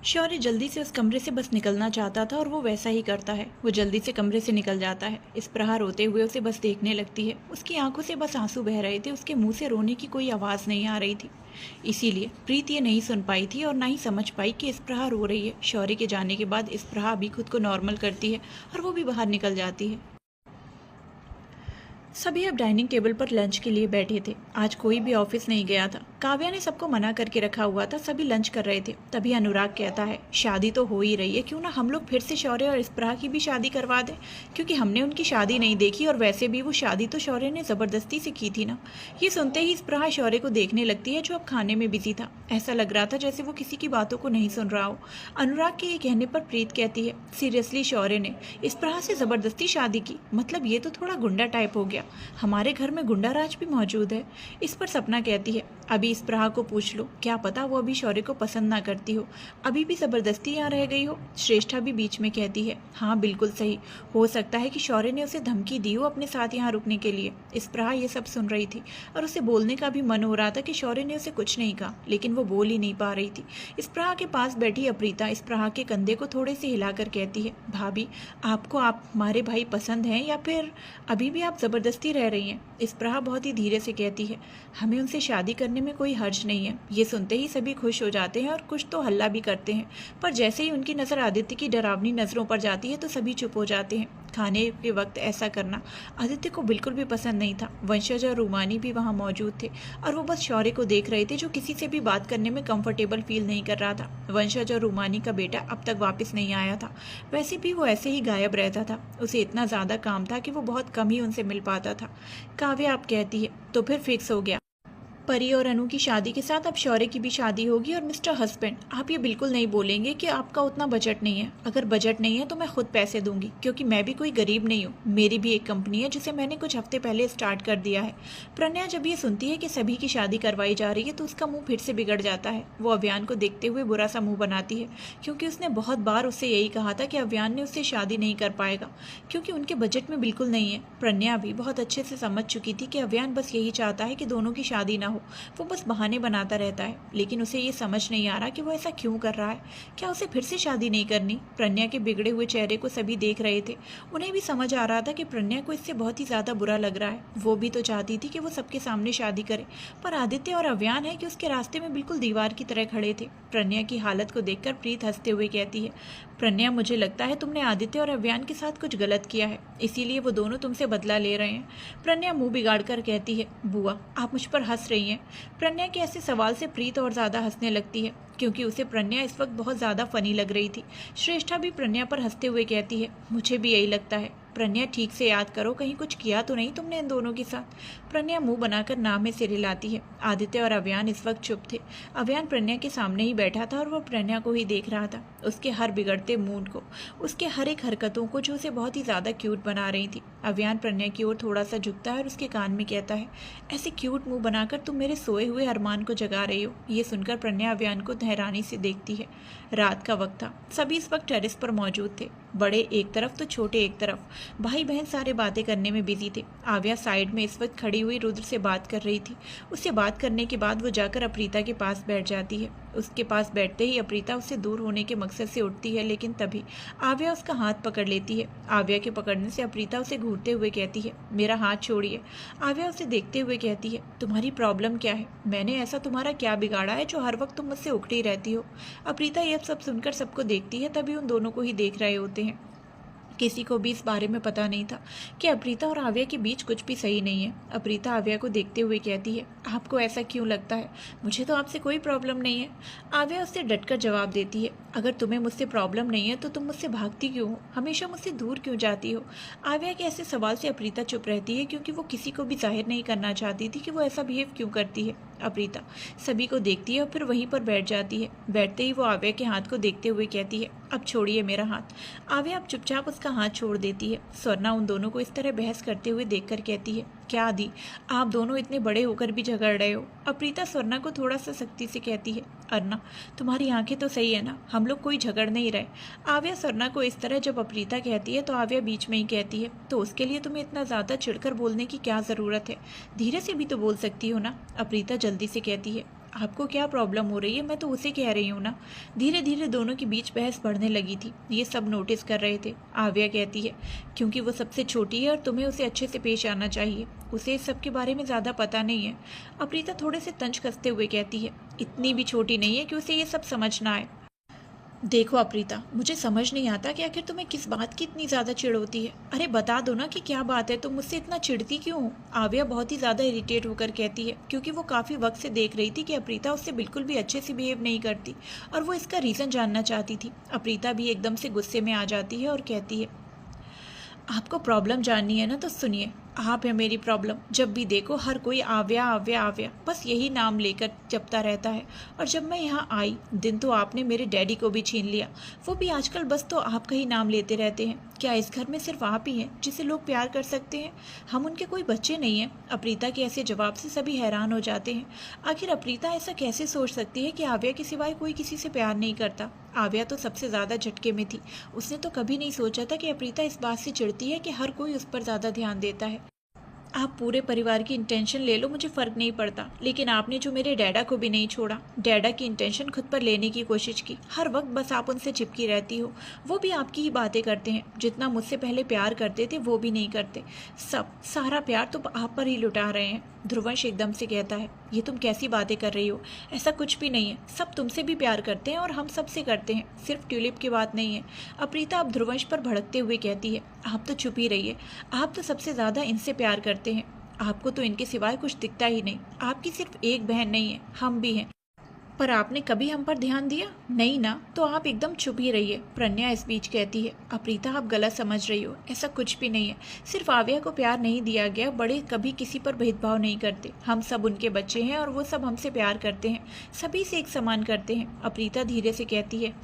शौर्य जल्दी से उस कमरे से बस निकलना चाहता था और वो वैसा ही करता है। वो जल्दी से कमरे से निकल जाता है। स्प्रहा रोते हुए उसे बस देखने लगती है। उसकी आंखों से बस आंसू बह रहे थे, उसके मुंह से रोने की कोई आवाज़ नहीं आ रही थी। इसीलिए प्रीत ये नहीं सुन पाई थी और ना ही समझ पाई कि स्प्रहा रो रही है। शौर्य के जाने के बाद स्प्रहा भी खुद को नॉर्मल करती है और वो भी बाहर निकल जाती है। सभी अब डाइनिंग टेबल पर लंच के लिए बैठे थे। आज कोई भी ऑफिस नहीं गया था। काव्या ने सबको मना करके रखा हुआ था, सभी लंच कर रहे थे। तभी अनुराग कहता है, शादी तो हो ही रही है, क्यों ना हम लोग फिर से शौर्य और स्प्रहा की भी शादी करवा दें, क्योंकि हमने उनकी शादी नहीं देखी और वैसे भी वो शादी तो शौर्य ने ज़बरदस्ती से की थी ना। ये सुनते ही स्प्रहा शौर्य को देखने लगती है, जो अब खाने में बिजी था। ऐसा लग रहा था जैसे वो किसी की बातों को नहीं सुन रहा हो। अनुराग के ये कहने पर प्रीत कहती है, सीरियसली शौर्य ने स्प्रहा से ज़बरदस्ती शादी की? मतलब ये तो थोड़ा गुंडा टाइप हो गया। हमारे घर में गुंडा राज भी मौजूद है। इस पर सपना कहती है, अभी स्प्रहा को पूछ लो, क्या पता वो अभी शौर्य को पसंद ना करती हो, अभी भी ज़बरदस्ती यहाँ रह गई हो। श्रेष्ठा भी बीच में कहती है, हाँ बिल्कुल सही, हो सकता है कि शौर्य ने उसे धमकी दी हो अपने साथ यहाँ रुकने के लिए। स्प्रहा ये सब सुन रही थी और उसे बोलने का भी मन हो रहा था कि शौर्य ने उसे कुछ नहीं कहा, लेकिन वो बोल ही नहीं पा रही थी। स्प्रहा के पास बैठी अप्रीता स्प्रहा के कंधे को थोड़े से हिलाकर कहती है, भाभी, आपको आप हमारे भाई पसंद हैं या फिर अभी भी आप ज़बरदस्ती रह रही हैं? स्प्रहा बहुत ही धीरे से कहती है, हमें उनसे शादी करने में कोई हर्ज नहीं है। ये सुनते ही सभी खुश हो जाते हैं और कुछ तो हल्ला भी करते हैं, पर जैसे ही उनकी नज़र आदित्य की डरावनी नज़रों पर जाती है तो सभी चुप हो जाते हैं। खाने के वक्त ऐसा करना आदित्य को बिल्कुल भी पसंद नहीं था। वंशज और रूमानी भी वहाँ मौजूद थे और वो बस शौर्य को देख रहे थे, जो किसी से भी बात करने में कंफर्टेबल फील नहीं कर रहा था। वंशज और रूमानी का बेटा अब तक वापस नहीं आया था। वैसे भी वो ऐसे ही गायब रहता था। उसे इतना ज़्यादा काम था कि वो बहुत कम ही उनसे मिल पाता था। काव्या आप कहती है, तो फिर फिक्स हो गया, परी और अनु की शादी के साथ अब शौर्य की भी शादी होगी। और मिस्टर हस्बैंड, आप ये बिल्कुल नहीं बोलेंगे कि आपका उतना बजट नहीं है। अगर बजट नहीं है तो मैं खुद पैसे दूंगी, क्योंकि मैं भी कोई गरीब नहीं हूँ। मेरी भी एक कंपनी है जिसे मैंने कुछ हफ्ते पहले स्टार्ट कर दिया है। प्रज्ञा जब ये सुनती है कि सभी की शादी करवाई जा रही है तो उसका मुँह फिर से बिगड़ जाता है। वो अव्यान को देखते हुए बुरा सा मुँह बनाती है, क्योंकि उसने बहुत बार उससे यही कहा था कि अव्यान ने उससे शादी नहीं कर पाएगा, क्योंकि उनके बजट में बिल्कुल नहीं है। प्रज्ञा भी बहुत अच्छे से समझ चुकी थी कि अव्यान बस यही चाहता है कि दोनों की शादी ना हो। वो बस बहाने बनाता रहता है, लेकिन उसे ये समझ नहीं आ रहा कि वो ऐसा क्यों कर रहा है। क्या उसे फिर से शादी नहीं करनी? प्रज्ञा के बिगड़े हुए चेहरे को सभी देख रहे थे। उन्हें भी समझ आ रहा था कि प्रज्ञा को इससे बहुत ही ज़्यादा बुरा लग रहा है। वो भी तो चाहती थी कि वो सबके सामने शादी करे, पर आदित्य और अव्यान है कि उसके रास्ते में बिल्कुल दीवार की तरह खड़े थे। प्रज्ञा की हालत को देखकर प्रीत हंसते हुए कहती है, प्रज्ञा, मुझे लगता है तुमने आदित्य और अव्यान के साथ कुछ गलत किया है, इसीलिए वो दोनों तुमसे बदला ले रहे हैं। प्रज्ञा मुंह बिगाड़ कर कहती है, बुआ, आप मुझ पर हंस रही हैं। प्रज्ञा के ऐसे सवाल से प्रीत और ज़्यादा हंसने लगती है, क्योंकि उसे प्रज्ञा इस वक्त बहुत ज़्यादा फनी लग रही थी। श्रेष्ठा भी प्रज्ञा पर हंसते हुए कहती है, मुझे भी यही लगता है। प्रज्ञा, ठीक से याद करो, कहीं कुछ किया तो नहीं तुमने इन दोनों के साथ? प्रज्ञा मुंह बनाकर ना में सिर हिलाती है। आदित्य और अव्यान इस वक्त चुप थे। अव्यान प्रज्ञा के सामने ही बैठा था और वह प्रज्ञा को ही देख रहा था, उसके हर बिगड़ते मूड को, उसके हर एक हरकतों को, जो उसे बहुत ही ज़्यादा क्यूट बना रही थी। अव्यान प्रज्ञा की ओर थोड़ा सा झुकता है और उसके कान में कहता है, ऐसे क्यूट मुंह बनाकर तुम मेरे सोए हुए अरमान को जगा रही हो। ये सुनकर प्रज्ञा अव्यान को हैरानी से देखती है। रात का वक्त था। सभी इस वक्त टेरेस पर मौजूद थे, बड़े एक तरफ तो छोटे एक तरफ। भाई बहन सारे बातें करने में बिजी थे। आव्या साइड में इस वक्त खड़ी हुई रुद्र से बात कर रही थी। उससे बात करने के बाद वो जाकर अप्रीता के पास बैठ जाती है। उसके पास बैठते ही अप्रीता उससे दूर होने के मकसद से उठती है, लेकिन तभी आव्या उसका हाथ पकड़ लेती है। आव्या के पकड़ने से अप्रीता उसे घूरते हुए कहती है, मेरा हाथ छोड़िए। आव्या उसे देखते हुए कहती है, तुम्हारी प्रॉब्लम क्या है? मैंने ऐसा तुम्हारा क्या बिगाड़ा है जो हर वक्त तुम मुझसे उखड़ी रहती हो? अप्रीता यह सब सुनकर सबको देखती है, तभी उन दोनों को ही देख रहे होते हैं। किसी को भी इस बारे में पता नहीं था कि अप्रीता और आव्या के बीच कुछ भी सही नहीं है। अप्रीता आव्या को देखते हुए कहती है, आपको ऐसा क्यों लगता है? मुझे तो आपसे कोई प्रॉब्लम नहीं है। आव्या उससे डटकर जवाब देती है, अगर तुम्हें मुझसे प्रॉब्लम नहीं है तो तुम मुझसे भागती क्यों हो? हमेशा मुझसे दूर क्यों जाती हो? आव्या के ऐसे सवाल से अप्रीता चुप रहती है, क्योंकि वो किसी को भी जाहिर नहीं करना चाहती थी कि वो ऐसा बिहेव क्यों करती है। अप्रीता सभी को देखती है और फिर वहीं पर बैठ जाती है। बैठते ही वो आव्या के हाथ को देखते हुए कहती है, अब छोड़िए मेरा हाथ। आव्या अब चुपचाप उसका हाथ छोड़ देती है। स्वर्णा उन दोनों को इस तरह बहस करते हुए देखकर कहती है, क्या आदि, आप दोनों इतने बड़े होकर भी झगड़ रहे हो? अप्रीता स्वर्णा को थोड़ा सा सख्ती से कहती है, अर्ना तुम्हारी आंखें तो सही है ना, हम लोग कोई झगड़ नहीं रहे। आव्या स्वर्णा को इस तरह जब अप्रीता कहती है तो आव्या बीच में ही कहती है, तो उसके लिए तुम्हें इतना ज़्यादा चिढ़कर बोलने की क्या ज़रूरत है? धीरे से भी तो बोल सकती हो ना। अप्रीता जल्दी से कहती है, आपको क्या प्रॉब्लम हो रही है? मैं तो उसे कह रही हूँ ना। धीरे धीरे दोनों के बीच बहस बढ़ने लगी थी। ये सब नोटिस कर रहे थे। आव्या कहती है, क्योंकि वो सबसे छोटी है और तुम्हें उसे अच्छे से पेश आना चाहिए, उसे इस सब के बारे में ज़्यादा पता नहीं है। अप्रीता थोड़े से तंज कसते हुए कहती है, इतनी भी छोटी नहीं है कि उसे ये सब समझ ना आए। देखो अप्रीता, मुझे समझ नहीं आता कि आखिर तुम्हें किस बात की इतनी ज़्यादा चिढ़ होती है। अरे बता दो ना कि क्या बात है, तुम मुझसे इतना चिढ़ती क्यों हो? आव्या बहुत ही ज़्यादा इरिटेट होकर कहती है, क्योंकि वो काफ़ी वक्त से देख रही थी कि अप्रीता उससे बिल्कुल भी अच्छे से बिहेव नहीं करती और वो इसका रीज़न जानना चाहती थी। अप्रीता भी एकदम से गुस्से में आ जाती है और कहती है, आपको प्रॉब्लम जाननी है ना, तो सुनिए, आप है मेरी प्रॉब्लम। जब भी देखो हर कोई आव्या आव्या आव्या बस यही नाम लेकर जपता रहता है। और जब मैं यहाँ आई दिन तो आपने मेरे डैडी को भी छीन लिया, वो भी आजकल बस तो आपका ही नाम लेते रहते हैं। क्या इस घर में सिर्फ आप ही हैं जिसे लोग प्यार कर सकते हैं? हम उनके कोई बच्चे नहीं हैं। अप्रीता के ऐसे जवाब से सभी हैरान हो जाते हैं। आखिर अप्रीता ऐसा कैसे सोच सकती है कि आव्या के सिवाय कोई किसी से प्यार नहीं करता? आव्या तो सबसे ज़्यादा झटके में थी। उसने तो कभी नहीं सोचा था कि अप्रीता इस बात से चिढ़ती है कि हर कोई उस पर ज़्यादा ध्यान देता है। आप पूरे परिवार की इंटेंशन ले लो, मुझे फ़र्क नहीं पड़ता, लेकिन आपने जो मेरे डैडा को भी नहीं छोड़ा, डैडा की इंटेंशन खुद पर लेने की कोशिश की। हर वक्त बस आप उनसे चिपकी रहती हो। वो भी आपकी ही बातें करते हैं। जितना मुझसे पहले प्यार करते थे वो भी नहीं करते। सारा प्यार तो आप पर ही लुटा रहे हैं। ध्रुवंश एकदम से कहता है, ये तुम कैसी बातें कर रही हो? ऐसा कुछ भी नहीं है। सब तुमसे भी प्यार करते हैं और हम सबसे करते हैं, सिर्फ ट्यूलिप की बात नहीं है। अप्रीता अब ध्रुवंश पर भड़कते हुए कहती है, आप तो चुप ही रहिए। आप तो सबसे ज़्यादा इनसे प्यार करते हैं। आपको तो इनके सिवाय कुछ दिखता ही नहीं। आपकी सिर्फ एक बहन नहीं है, हम भी हैं। पर आपने कभी हम पर ध्यान दिया? नहीं ना, तो आप एकदम चुप ही रहिए। प्रज्ञा इस बीच कहती है, अप्रीता आप गलत समझ रही हो, ऐसा कुछ भी नहीं है। सिर्फ आव्या को प्यार नहीं दिया गया, बड़े कभी किसी पर भेदभाव नहीं करते। हम सब उनके बच्चे हैं और वो सब हमसे प्यार करते हैं, सभी से एक समान करते हैं। अप्रीता धीरे से कहती है,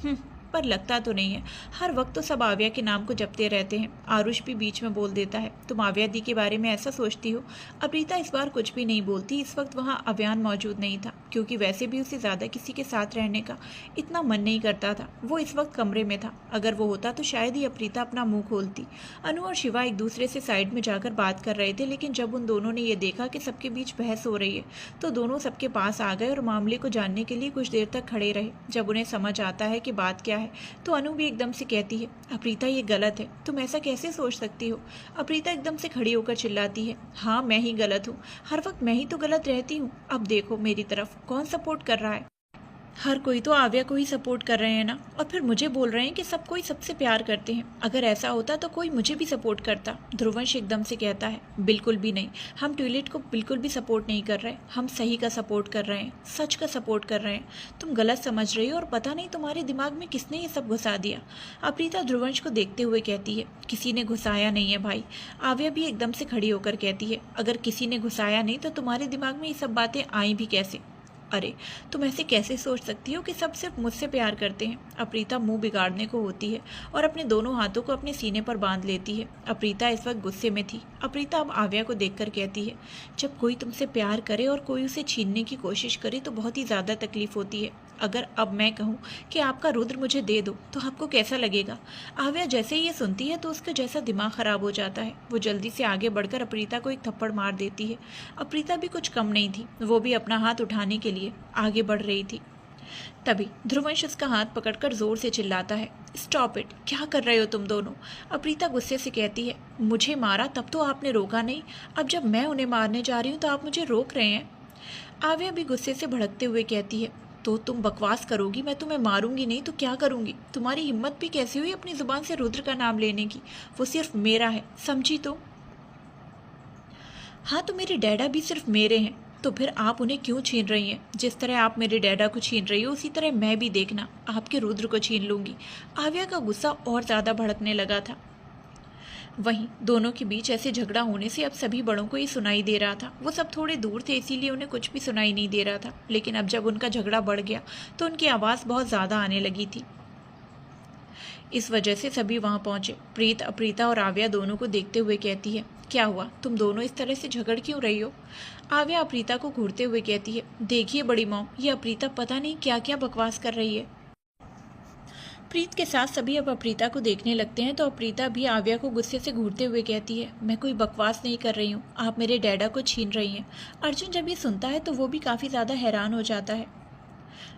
पर लगता तो नहीं है। हर वक्त तो सब आव्या के नाम को जपते रहते हैं। आरुष भी बीच में बोल देता है, तुम आव्या दी के बारे में ऐसा सोचती हो? अप्रीता इस बार कुछ भी नहीं बोलती। इस वक्त वहाँ अव्यान मौजूद नहीं था, क्योंकि वैसे भी उसे ज़्यादा किसी के साथ रहने का इतना मन नहीं करता था। वो इस वक्त कमरे में था। अगर वो होता तो शायद ही अप्रीता अपना मुंह खोलती। अनु और शिवा एक दूसरे से साइड में जाकर बात कर रहे थे, लेकिन जब उन दोनों ने ये देखा कि सबके बीच बहस हो रही है तो दोनों सबके पास आ गए और मामले को जानने के लिए कुछ देर तक खड़े रहे। जब उन्हें समझ आता है कि बात क्या है तो अनु भी एकदम से कहती है, अप्रीता ये गलत है, तुम ऐसा कैसे सोच सकती हो? अप्रीता एकदम से खड़ी होकर चिल्लाती है, हाँ मैं ही गलत हूँ, हर वक्त मैं ही तो गलत रहती हूँ। अब देखो मेरी तरफ कौन सपोर्ट कर रहा है। हर कोई तो आव्या को ही सपोर्ट कर रहे हैं ना, और फिर मुझे बोल रहे हैं कि सब कोई सबसे प्यार करते हैं। अगर ऐसा होता तो कोई मुझे भी सपोर्ट करता। ध्रुवंश एकदम से कहता है, बिल्कुल भी नहीं, हम ट्यूलिट को बिल्कुल भी सपोर्ट नहीं कर रहे। हम सही का सपोर्ट कर रहे हैं, सच का सपोर्ट कर रहे हैं। तुम गलत समझ रही हो और पता नहीं तुम्हारे दिमाग में किसने ये सब घुसा दिया। अप्रीता ध्रुवंश को देखते हुए कहती है, किसी ने घुसाया नहीं है भाई। आव्या भी एकदम से खड़ी होकर कहती है, अगर किसी ने घुसाया नहीं तो तुम्हारे दिमाग में ये सब बातें आई भी कैसे? अरे तुम ऐसे कैसे सोच सकती हो कि सब सिर्फ मुझसे प्यार करते हैं? अप्रीता मुंह बिगाड़ने को होती है और अपने दोनों हाथों को अपने सीने पर बांध लेती है। अप्रीता इस वक्त गुस्से में थी। अप्रीता अब आव्या को देखकर कहती है, जब कोई तुमसे प्यार करे और कोई उसे छीनने की कोशिश करे तो बहुत ही ज़्यादा तकलीफ होती है। अगर अब मैं कहूँ कि आपका रुद्र मुझे दे दो तो आपको कैसा लगेगा? आव्या जैसे ही ये सुनती है तो उसका जैसा दिमाग ख़राब हो जाता है। वो जल्दी से आगे बढ़कर अप्रीता को एक थप्पड़ मार देती है। अप्रीता भी कुछ कम नहीं थी, वो भी अपना हाथ उठाने के लिए आगे बढ़ रही थी। तभी ध्रुवंश उसका हाथ पकड़कर जोर से चिल्लाता है, स्टॉप इट, क्या कर रहे हो तुम दोनों। अप्रीता गुस्से से कहती है, मुझे मारा तब तो आपने रोका नहीं, अब जब मैं उन्हें मारने जा रही हूँ तो आप मुझे रोक रहे हैं। आव्या भी गुस्से से भड़कते हुए कहती है, तो तुम बकवास करोगी, मैं तुम्हें मारूंगी नहीं तो क्या करूंगी। तुम्हारी हिम्मत भी कैसी हुई अपनी जुबान से रुद्र का नाम लेने की, वो सिर्फ मेरा है, समझी तो। हाँ तो मेरे डैडा भी सिर्फ मेरे हैं, तो फिर आप उन्हें क्यों छीन रही हैं। जिस तरह आप मेरे डैडा को छीन रही हो उसी तरह मैं भी देखना आपके रुद्र को छीन लूंगी। आव्या का गुस्सा और ज़्यादा भड़कने लगा था। वहीं दोनों के बीच ऐसे झगड़ा होने से अब सभी बड़ों को ये सुनाई दे रहा था। वो सब थोड़े दूर थे इसीलिए उन्हें कुछ भी सुनाई नहीं दे रहा था, लेकिन अब जब उनका झगड़ा बढ़ गया तो उनकी आवाज़ बहुत ज़्यादा आने लगी थी। इस वजह से सभी वहां पहुंचे। प्रीत अप्रीता और आव्या दोनों को देखते हुए कहती है, क्या हुआ, तुम दोनों इस तरह से झगड़ क्यों रही हो। आव्या अप्रीता को घूरते हुए कहती है, देखिए बड़ी मॉम, ये अप्रीता पता नहीं क्या क्या बकवास कर रही है। प्रीत के साथ सभी अब अप्रीता को देखने लगते हैं तो अप्रीता भी आव्या को गुस्से से घूरते हुए कहती है, मैं कोई बकवास नहीं कर रही हूँ, आप मेरे डैडा को छीन रही हैं। अर्जुन जब ये सुनता है तो वो भी काफ़ी ज़्यादा हैरान हो जाता है।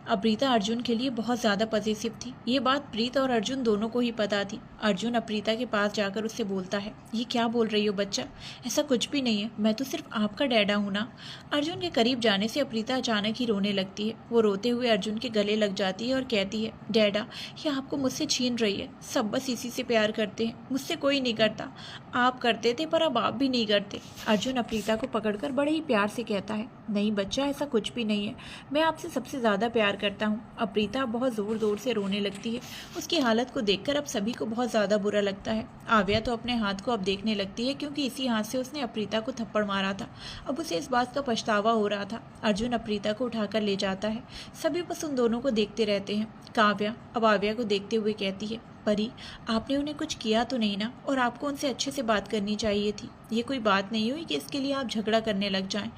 अप्रीता अर्जुन के लिए बहुत ज़्यादा पॉजिटिव थी। ये बात प्रीत और अर्जुन दोनों को ही पता थी। अर्जुन अप्रीता के पास जाकर उससे बोलता है, ये क्या बोल रही हो बच्चा, ऐसा कुछ भी नहीं है, मैं तो सिर्फ आपका डैडा हूँ ना। अर्जुन के करीब जाने से अप्रीता अचानक ही रोने लगती है। वो रोते हुए अर्जुन के गले लग जाती है और कहती है, डैडा ये आपको मुझसे छीन रही है, सब बस इसी से प्यार करते हैं, मुझसे कोई नहीं करता, आप करते थे पर अब आप भी नहीं करते। अर्जुन अप्रीता को पकड़कर बड़े ही प्यार से कहता है, नहीं बच्चा ऐसा कुछ भी नहीं है, मैं आपसे सबसे ज़्यादा प्यार करता हूँ। अप्रीता बहुत ज़ोर ज़ोर से रोने लगती है। उसकी हालत को देखकर अब सभी को बहुत ज़्यादा बुरा लगता है। आव्या तो अपने हाथ को अब देखने लगती है क्योंकि इसी हाथ से उसने अप्रीता को थप्पड़ मारा था। अब उसे इस बात का पछतावा हो रहा था। अर्जुन अप्रीता को उठाकर ले जाता है। सभी बस उन दोनों को देखते रहते हैं। काव्या अब आव्या को देखते हुए कहती है, परी आपने उन्हें कुछ किया तो नहीं ना, और आपको उनसे अच्छे से बात करनी चाहिए थी। ये कोई बात नहीं हुई कि इसके लिए आप झगड़ा करने लग जाएं।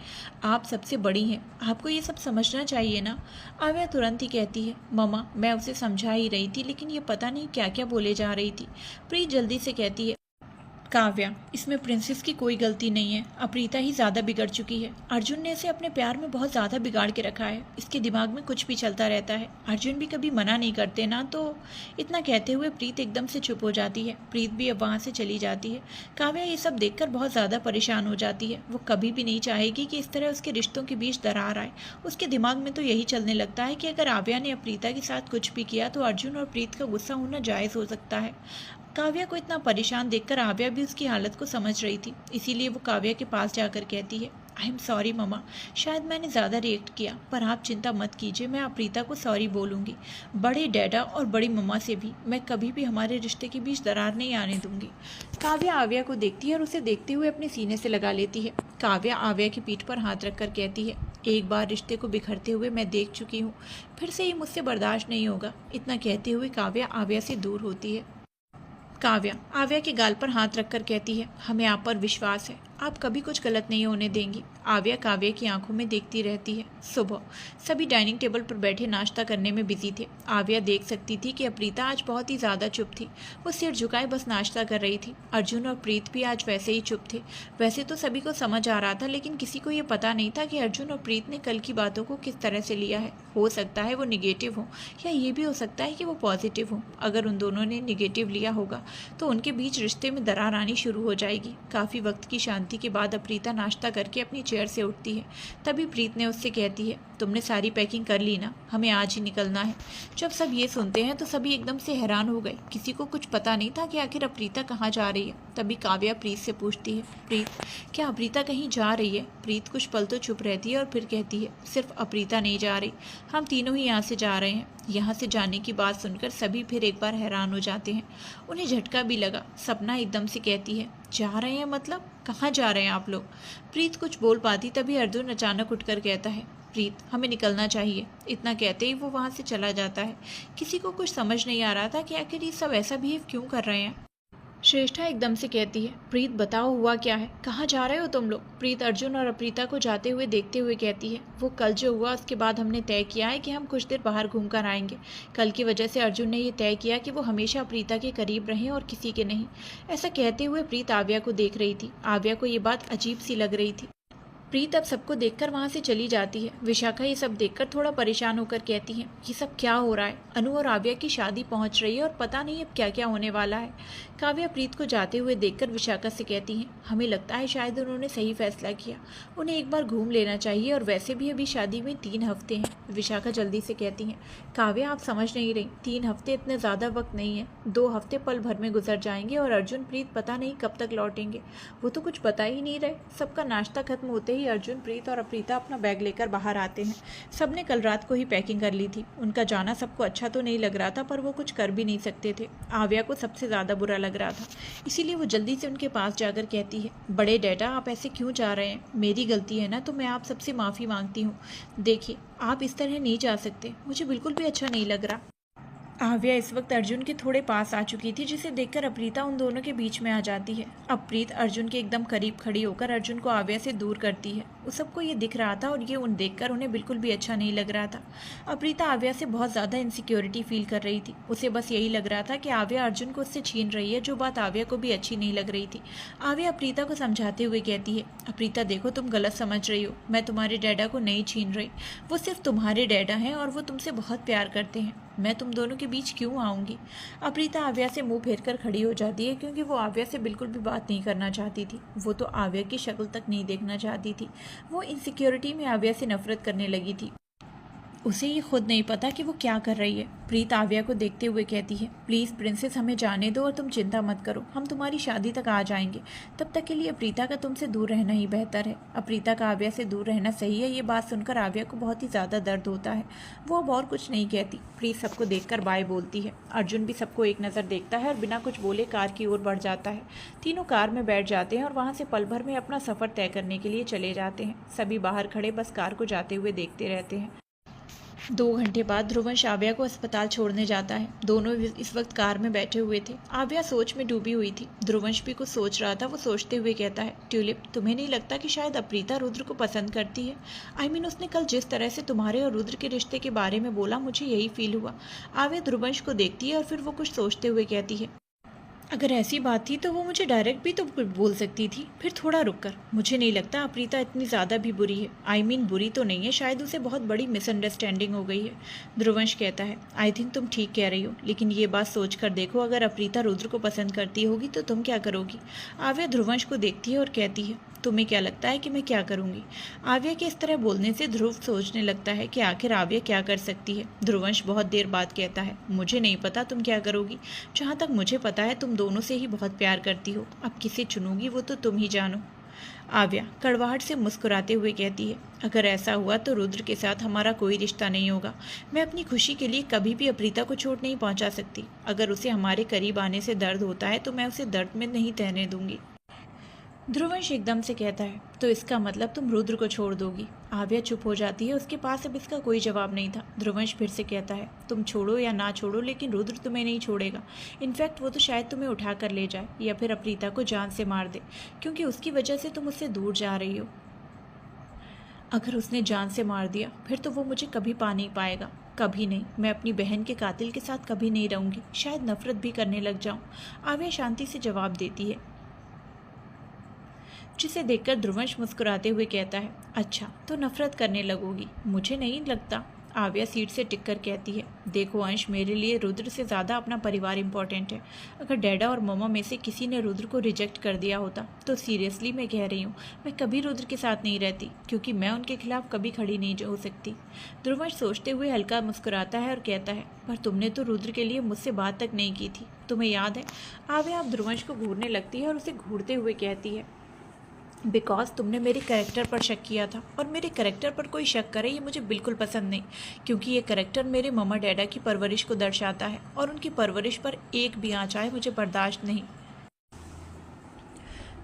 आप सबसे बड़ी हैं, आपको ये सब समझना चाहिए ना। आव्या तुरंत ही कहती है, मम्मा मैं उसे समझा ही रही थी लेकिन ये पता नहीं क्या क्या बोले जा रही थी। प्रीत जल्दी से कहती है, काव्या इसमें प्रिंसेस की कोई गलती नहीं है, अप्रीता ही ज़्यादा बिगड़ चुकी है। अर्जुन ने इसे अपने प्यार में बहुत ज़्यादा बिगाड़ के रखा है, इसके दिमाग में कुछ भी चलता रहता है। अर्जुन भी कभी मना नहीं करते ना। तो इतना कहते हुए प्रीत एकदम से चुप हो जाती है। प्रीत भी अब वहाँ से चली जाती है। काव्या ये सब देखकर बहुत ज़्यादा परेशान हो जाती है। वो कभी भी नहीं चाहेगी कि इस तरह उसके रिश्तों के बीच दरार आए। उसके दिमाग में तो यही चलने लगता है कि अगर आव्या ने अप्रीता के साथ कुछ भी किया तो अर्जुन और प्रीत का गुस्सा होना जायज़ हो सकता है। काव्या को इतना परेशान देखकर आव्या भी उसकी हालत को समझ रही थी, इसीलिए वो काव्या के पास जाकर कहती है, आई एम सॉरी मम्मा, शायद मैंने ज़्यादा रिएक्ट किया, पर आप चिंता मत कीजिए, मैं अप्रीता को सॉरी बोलूँगी। बड़े डैडा और बड़ी मम्मा से भी मैं कभी भी हमारे रिश्ते के बीच दरार नहीं आने दूंगी। काव्या आव्या को देखती है और उसे देखते हुए अपने सीने से लगा लेती है। काव्या आव्या की पीठ पर हाथ रखकर कहती है, एक बार रिश्ते को बिखरते हुए मैं देख चुकी हूँ, फिर से ये मुझसे बर्दाश्त नहीं होगा। इतना कहते हुए काव्या आव्या से दूर होती है। काव्या आव्या के गाल पर हाथ रखकर कहती है, हमें आप पर विश्वास है, आप कभी कुछ गलत नहीं होने देंगी। आव्या काव्या की आंखों में देखती रहती है। सुबह सभी डाइनिंग टेबल पर बैठे नाश्ता करने में बिजी थे। आव्या देख सकती थी कि अप्रीता आज बहुत ही ज़्यादा चुप थी। वो सिर झुकाए बस नाश्ता कर रही थी। अर्जुन और प्रीत भी आज वैसे ही चुप थे। वैसे तो सभी को समझ आ रहा था, लेकिन किसी को ये पता नहीं था कि अर्जुन और प्रीत ने कल की बातों को किस तरह से लिया है। हो सकता है वो निगेटिव हो, या ये भी हो सकता है कि वो पॉजिटिव हो। अगर उन दोनों ने निगेटिव लिया होगा तो उनके बीच रिश्ते में दरार आनी शुरू हो जाएगी। काफ़ी वक्त की शांति के बाद अप्रीता नाश्ता करके अपनी चेयर से उठती है। तभी प्रीत ने उससे कहती है, तुमने सारी पैकिंग कर ली ना, हमें आज ही निकलना है। जब सब ये सुनते हैं तो सभी एकदम से हैरान हो गए। किसी को कुछ पता नहीं था कि आखिर अप्रीता कहाँ जा रही है। तभी काव्या प्रीत से पूछती है, प्रीत क्या अप्रीता कहीं जा रही है। प्रीत कुछ पल तो चुप रहती है और फिर कहती है, सिर्फ अप्रीता नहीं जा रही, हम तीनों ही यहाँ से जा रहे हैं। यहाँ से जाने की बात सुनकर सभी फिर एक बार हैरान हो जाते हैं। उन्हें झटका भी लगा। सपना एकदम से कहती है, जा रहे हैं मतलब कहाँ जा रहे हैं आप लोग। प्रीत कुछ बोल पाती तभी अर्जुन अचानक उठकर कहता है, प्रीत हमें निकलना चाहिए। इतना कहते ही वो वहाँ से चला जाता है। किसी को कुछ समझ नहीं आ रहा था कि आखिर ये सब ऐसा बिहेव क्यों कर रहे हैं। श्रेष्ठा एकदम से कहती है, प्रीत बताओ हुआ क्या है, कहाँ जा रहे हो तुम लोग। प्रीत अर्जुन और अप्रीता को जाते हुए देखते हुए कहती है, वो कल जो हुआ उसके बाद हमने तय किया है कि हम कुछ देर बाहर घूम कर आएंगे। कल की वजह से अर्जुन ने ये तय किया कि वो हमेशा अप्रीता के करीब रहें और किसी के नहीं। ऐसा कहते हुए प्रीत आव्या को देख रही थी। आव्या को ये बात अजीब सी लग रही थी। प्रीत अब सबको देखकर वहां से चली जाती है। विशाखा ये सब देखकर थोड़ा परेशान होकर कहती है, ये सब क्या हो रहा है? अनु और आव्या की शादी पहुंच रही है और पता नहीं अब क्या क्या होने वाला है। काव्या प्रीत को जाते हुए देखकर विशाखा से कहती है, हमें लगता है शायद उन्होंने सही फैसला किया, उन्हें एक बार घूम लेना चाहिए, और वैसे भी अभी शादी में 3 हफ्ते हैं। विशाखा जल्दी से कहती है, काव्या आप समझ नहीं रही, 3 हफ्ते इतने ज़्यादा वक्त नहीं है। 2 हफ्ते पल भर में गुजर जाएंगे और अर्जुन प्रीत पता नहीं कब तक लौटेंगे, वो तो कुछ बता ही नहीं रहे। सबका नाश्ता खत्म होते ही अर्जुन, प्रीत और अप्रीता अपना बैग लेकर बाहर आते हैं। सबने कल रात को ही पैकिंग कर ली थी। उनका जाना सबको अच्छा तो नहीं लग रहा था, पर वो कुछ कर भी नहीं सकते थे। आव्या को सबसे ज़्यादा बुरा लग रहा था, इसीलिए वो जल्दी से उनके पास जाकर कहती है, बड़े डैडा आप ऐसे क्यों जा रहे हैं? मेरी गलती है ना, तो मैं आप सबसे माफ़ी मांगती हूँ। देखिए आप इस तरह नहीं जा सकते, मुझे बिल्कुल भी अच्छा नहीं लग रहा। आव्या इस वक्त अर्जुन के थोड़े पास आ चुकी थी, जिसे देखकर अप्रीता उन दोनों के बीच में आ जाती है। अप्रीत अर्जुन के एकदम करीब खड़ी होकर अर्जुन को आव्या से दूर करती है। उस सबको ये दिख रहा था और ये उन देखकर उन्हें बिल्कुल भी अच्छा नहीं लग रहा था। अप्रीता आव्या से बहुत ज़्यादा इनसिक्योरिटी फील कर रही थी। उसे बस यही लग रहा था कि आव्या अर्जुन को उससे छीन रही है, जो बात आव्या को भी अच्छी नहीं लग रही थी। आव्या अप्रीता को समझाते हुए कहती है, अप्रीता देखो तुम गलत समझ रही हो, मैं तुम्हारे डैडा को नहीं छीन रही, वो सिर्फ तुम्हारे डैडा हैं और वो तुमसे बहुत प्यार करते हैं, मैं तुम दोनों के बीच क्यों आऊँगी? अप्रीता आव्या से मुंह फेर कर खड़ी हो जाती है, क्योंकि वो आव्या से बिल्कुल भी बात नहीं करना चाहती थी। वो तो आव्या की शक्ल तक नहीं देखना चाहती थी। वो इनसिक्योरिटी में आव्या से नफरत करने लगी थी। उसे ये खुद नहीं पता कि वो क्या कर रही है। प्रीत आव्या को देखते हुए कहती है, प्लीज़ प्रिंसेस हमें जाने दो और तुम चिंता मत करो, हम तुम्हारी शादी तक आ जाएंगे। तब तक के लिए अप्रीता का तुमसे दूर रहना ही बेहतर है। अप्रीता का आव्या से दूर रहना सही है। ये बात सुनकर आव्या को बहुत ही ज़्यादा दर्द होता है। वो अब और कुछ नहीं कहती। प्रीत सबको देखकर बाय बोलती है। अर्जुन भी सबको एक नज़र देखता है और बिना कुछ बोले कार की ओर बढ़ जाता है। तीनों कार में बैठ जाते हैं और वहाँ से पल भर में अपना सफ़र तय करने के लिए चले जाते हैं। सभी बाहर खड़े बस कार को जाते हुए देखते रहते हैं। 2 घंटे बाद ध्रुवंश आव्या को अस्पताल छोड़ने जाता है। दोनों इस वक्त कार में बैठे हुए थे। आव्या सोच में डूबी हुई थी। ध्रुवंश भी कुछ सोच रहा था। वो सोचते हुए कहता है, ट्यूलिप तुम्हें नहीं लगता कि शायद अप्रीता रुद्र को पसंद करती है? उसने कल जिस तरह से तुम्हारे और रुद्र के रिश्ते के बारे में बोला, मुझे यही फील हुआ। आव्या ध्रुवंश को देखती है और फिर वो कुछ सोचते हुए कहती है, अगर ऐसी बात थी तो वो मुझे डायरेक्ट भी तो बोल सकती थी। फिर थोड़ा रुक कर, मुझे नहीं लगता अप्रीता इतनी ज़्यादा भी बुरी है। बुरी तो नहीं है, शायद उसे बहुत बड़ी मिसअंडरस्टैंडिंग हो गई है। ध्रुवंश कहता है, आई थिंक तुम ठीक कह रही हो, लेकिन ये बात सोच कर देखो, अगर अप्रीता रुद्र को पसंद करती होगी तो तुम क्या करोगी? आव्या ध्रुवंश को देखती है और कहती है, तुम्हें क्या लगता है कि मैं क्या करूंगी? आव्या के इस तरह बोलने से ध्रुव सोचने लगता है कि आखिर आव्या क्या कर सकती है। ध्रुवंश बहुत देर बाद कहता है, मुझे नहीं पता तुम क्या करोगी। जहाँ तक मुझे पता है तुम दोनों से ही बहुत प्यार करती हो। अब किसे चुनूंगी वो तो तुम ही जानो। आव्या कड़वाहट से मुस्कुराते हुए कहती है, अगर ऐसा हुआ तो रुद्र के साथ हमारा कोई रिश्ता नहीं होगा। मैं अपनी खुशी के लिए कभी भी अप्रीता को चोट नहीं पहुंचा सकती। अगर उसे हमारे करीब आने से दर्द होता है तो मैं उसे दर्द में नहीं रहने दूंगी। ध्रुवंश एकदम से कहता है, तो इसका मतलब तुम रुद्र को छोड़ दोगी? आव्या चुप हो जाती है। उसके पास अब इसका कोई जवाब नहीं था। ध्रुवंश फिर से कहता है, तुम छोड़ो या ना छोड़ो, लेकिन रुद्र तुम्हें नहीं छोड़ेगा। इनफैक्ट वो तो शायद तुम्हें उठा कर ले जाए या फिर अप्रीता को जान से मार दे, क्योंकि उसकी वजह से तुम उससे दूर जा रही हो। अगर उसने जान से मार दिया फिर तो वो मुझे कभी पा नहीं पाएगा, कभी नहीं। मैं अपनी बहन के कातिल के साथ कभी नहीं रहूँगी, शायद नफरत भी करने लग जाऊँ। आव्या शांति से जवाब देती है, जिसे देखकर ध्रुवंश मुस्कुराते हुए कहता है, अच्छा तो नफरत करने लगोगी? मुझे नहीं लगता। आव्या सीट से टिककर कहती है, देखो अंश, मेरे लिए रुद्र से ज़्यादा अपना परिवार इम्पोर्टेंट है। अगर डैडा और मम्मा में से किसी ने रुद्र को रिजेक्ट कर दिया होता तो सीरियसली मैं कह रही हूँ, मैं कभी रुद्र के साथ नहीं रहती, क्योंकि मैं उनके खिलाफ कभी खड़ी नहीं हो सकती। ध्रुवंश सोचते हुए हल्का मुस्कुराता है और कहता है, पर तुमने तो रुद्र के लिए मुझसे बात तक नहीं की थी, तुम्हें याद है? आव्या अब ध्रुवंश को घूरने लगती है और उसे घूरते हुए कहती है, बिकॉज तुमने मेरे कैरेक्टर पर शक किया था, और मेरे कैरेक्टर पर कोई शक करे ये मुझे बिल्कुल पसंद नहीं, क्योंकि ये कैरेक्टर मेरे मम्मा डैडा की परवरिश को दर्शाता है, और उनकी परवरिश पर एक भी आँच आए मुझे बर्दाश्त नहीं।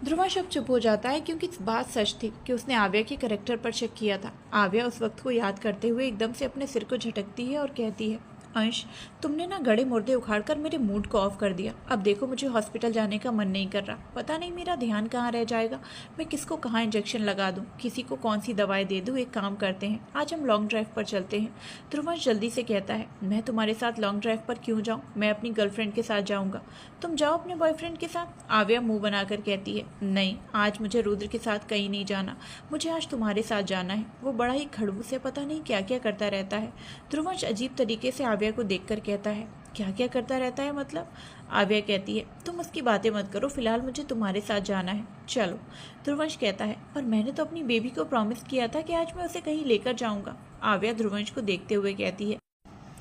ध्रुवंश अब चुप हो जाता है, क्योंकि बात सच थी कि उसने आव्या के कैरेक्टर पर शक किया था। आव्या उस वक्त को याद करते हुए एकदम से अपने सिर को झटकती है और कहती है, अंश, तुमने ना गड़े मुर्दे उखाड़कर मेरे मूड को ऑफ कर दिया। अब देखो मुझे हॉस्पिटल जाने का मन नहीं कर रहा। पता नहीं मेरा ध्यान कहाँ रह जाएगा। मैं किसको कहाँ इंजेक्शन लगा दूँ, किसी को कौन सी दवाई दे दूँ। एक काम करते हैं, आज हम लॉन्ग ड्राइव पर चलते हैं। ध्रुवंश जल्दी से कहता है, मैं तुम्हारे साथ लॉन्ग ड्राइव पर क्यों जाऊँ? मैं अपनी गर्लफ्रेंड के साथ जाऊँगा। तुम जाओ अपने बॉयफ्रेंड के साथ। आव्या मुँह बनाकर कहती है, नहीं, आज मुझे रुद्र के साथ कहीं नहीं जाना। मुझे आज तुम्हारे साथ जाना है। वो बड़ा ही खड़ूस है, पता नहीं क्या क्या करता रहता है। ध्रुवंश अजीब तरीके से आव्या को देखकर कहता है, क्या क्या करता रहता है मतलब? आव्या कहती है, तुम उसकी बातें मत करो, फिलहाल मुझे तुम्हारे साथ जाना है, चलो। ध्रुवंश कहता है, पर मैंने तो अपनी बेबी को प्रॉमिस किया था कि आज मैं उसे कहीं लेकर जाऊंगा। आव्या ध्रुवंश को देखते हुए कहती है,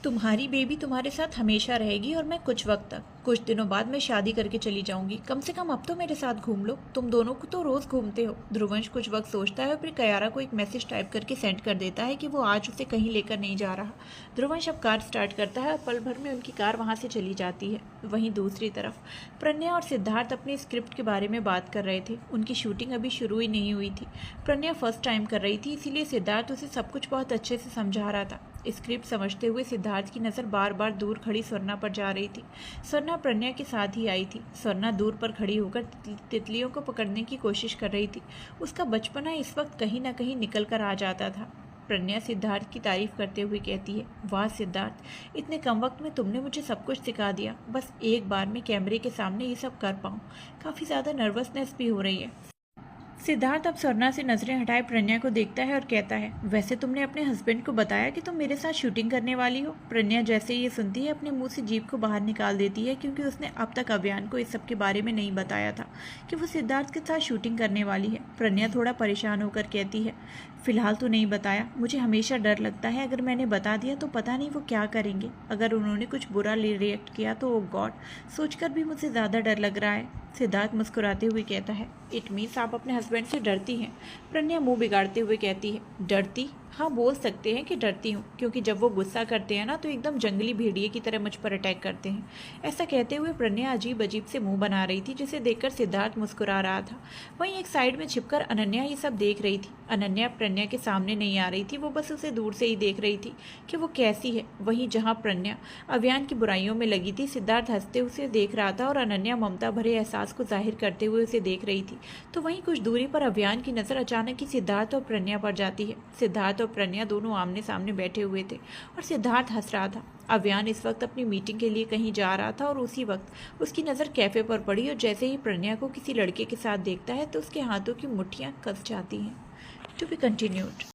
तुम्हारी बेबी तुम्हारे साथ हमेशा रहेगी और मैं कुछ वक्त तक, कुछ दिनों बाद मैं शादी करके चली जाऊंगी। कम से कम अब तो मेरे साथ घूम लो। तुम दोनों को तो रोज घूमते हो। ध्रुवंश कुछ वक्त सोचता है और फिर कयारा को एक मैसेज टाइप करके सेंड कर देता है कि वो आज उसे कहीं लेकर नहीं जा रहा। ध्रुवंश अब कार स्टार्ट करता है और पल भर में उनकी कार वहाँ से चली जाती है। वहीं दूसरी तरफ प्रज्ञा और सिद्धार्थ अपने स्क्रिप्ट के बारे में बात कर रहे थे। उनकी शूटिंग अभी शुरू ही नहीं हुई थी। प्रज्ञा फर्स्ट टाइम कर रही थी, इसीलिए सिद्धार्थ उसे सब कुछ बहुत अच्छे से समझा रहा था। स्क्रिप्ट समझते हुए सिद्धार्थ की नज़र बार बार दूर खड़ी स्वर्णा पर जा रही थी। स्वर्णा प्रज्ञा के साथ ही आई थी। स्वर्णा दूर पर खड़ी होकर तितलियों को पकड़ने की कोशिश कर रही थी। उसका बचपना इस वक्त कहीं ना कहीं निकल कर आ जाता था। प्रज्ञा सिद्धार्थ की तारीफ करते हुए कहती है, वाह सिद्धार्थ, इतने कम वक्त में तुमने मुझे सब कुछ सिखा दिया। बस एक बार मैं कैमरे के सामने ये सब कर पाऊँ। काफ़ी ज़्यादा नर्वसनेस भी हो रही है। सिद्धार्थ अब स्वर्णा से नजरें हटाए प्रज्ञा को देखता है और कहता है, वैसे तुमने अपने हस्बैंड को बताया कि तुम मेरे साथ शूटिंग करने वाली हो? प्रज्ञा जैसे ये सुनती है अपने मुंह से जीभ को बाहर निकाल देती है, क्योंकि उसने अब तक अभियान को इस सब के बारे में नहीं बताया था कि वो सिद्धार्थ के साथ शूटिंग करने वाली है। प्रज्ञा थोड़ा परेशान होकर कहती है, फिलहाल तो नहीं बताया। मुझे हमेशा डर लगता है अगर मैंने बता दिया तो पता नहीं वो क्या करेंगे। अगर उन्होंने कुछ बुरा रिएक्ट किया तो ओ गॉड, सोचकर भी मुझे ज़्यादा डर लग रहा है। सिद्धार्थ मुस्कुराते हुए कहता है, इट मीन्स आप अपने हस्बैंड से डरती हैं। प्रज्ञा मुंह बिगाड़ते हुए कहती है, डरती? हाँ, बोल सकते हैं कि डरती हूँ, क्योंकि जब वो गुस्सा करते हैं ना तो एकदम जंगली भेड़िए की तरह मुझ पर अटैक करते हैं। ऐसा कहते हुए प्रज्ञा अजीब अजीब से मुंह बना रही थी, जिसे देखकर सिद्धार्थ मुस्कुरा रहा था। वहीं एक साइड में छिपकर अनन्या ये सब देख रही थी। अनन्या प्रज्ञा के सामने नहीं आ रही थी, वो बस उसे दूर से ही देख रही थी कि वो कैसी है। वहीं जहाँ प्रज्ञा अभियान की बुराइयों में लगी थी, सिद्धार्थ हंसते उसे देख रहा था और अनन्या ममता भरे एहसास को जाहिर करते हुए उसे देख रही थी। तो वहीं कुछ दूरी पर अभियान की नज़र अचानक ही सिद्धार्थ और प्रज्ञा पर जाती है। सिद्धार्थ और प्रज्ञा दोनों आमने सामने बैठे हुए थे और सिद्धार्थ हंस रहा था। अभियान इस वक्त अपनी मीटिंग के लिए कहीं जा रहा था और उसी वक्त उसकी नज़र कैफे पर पड़ी और जैसे ही प्रज्ञा को किसी लड़के के साथ देखता है तो उसके हाथों की मुट्ठियां कस जाती हैं। To be continued.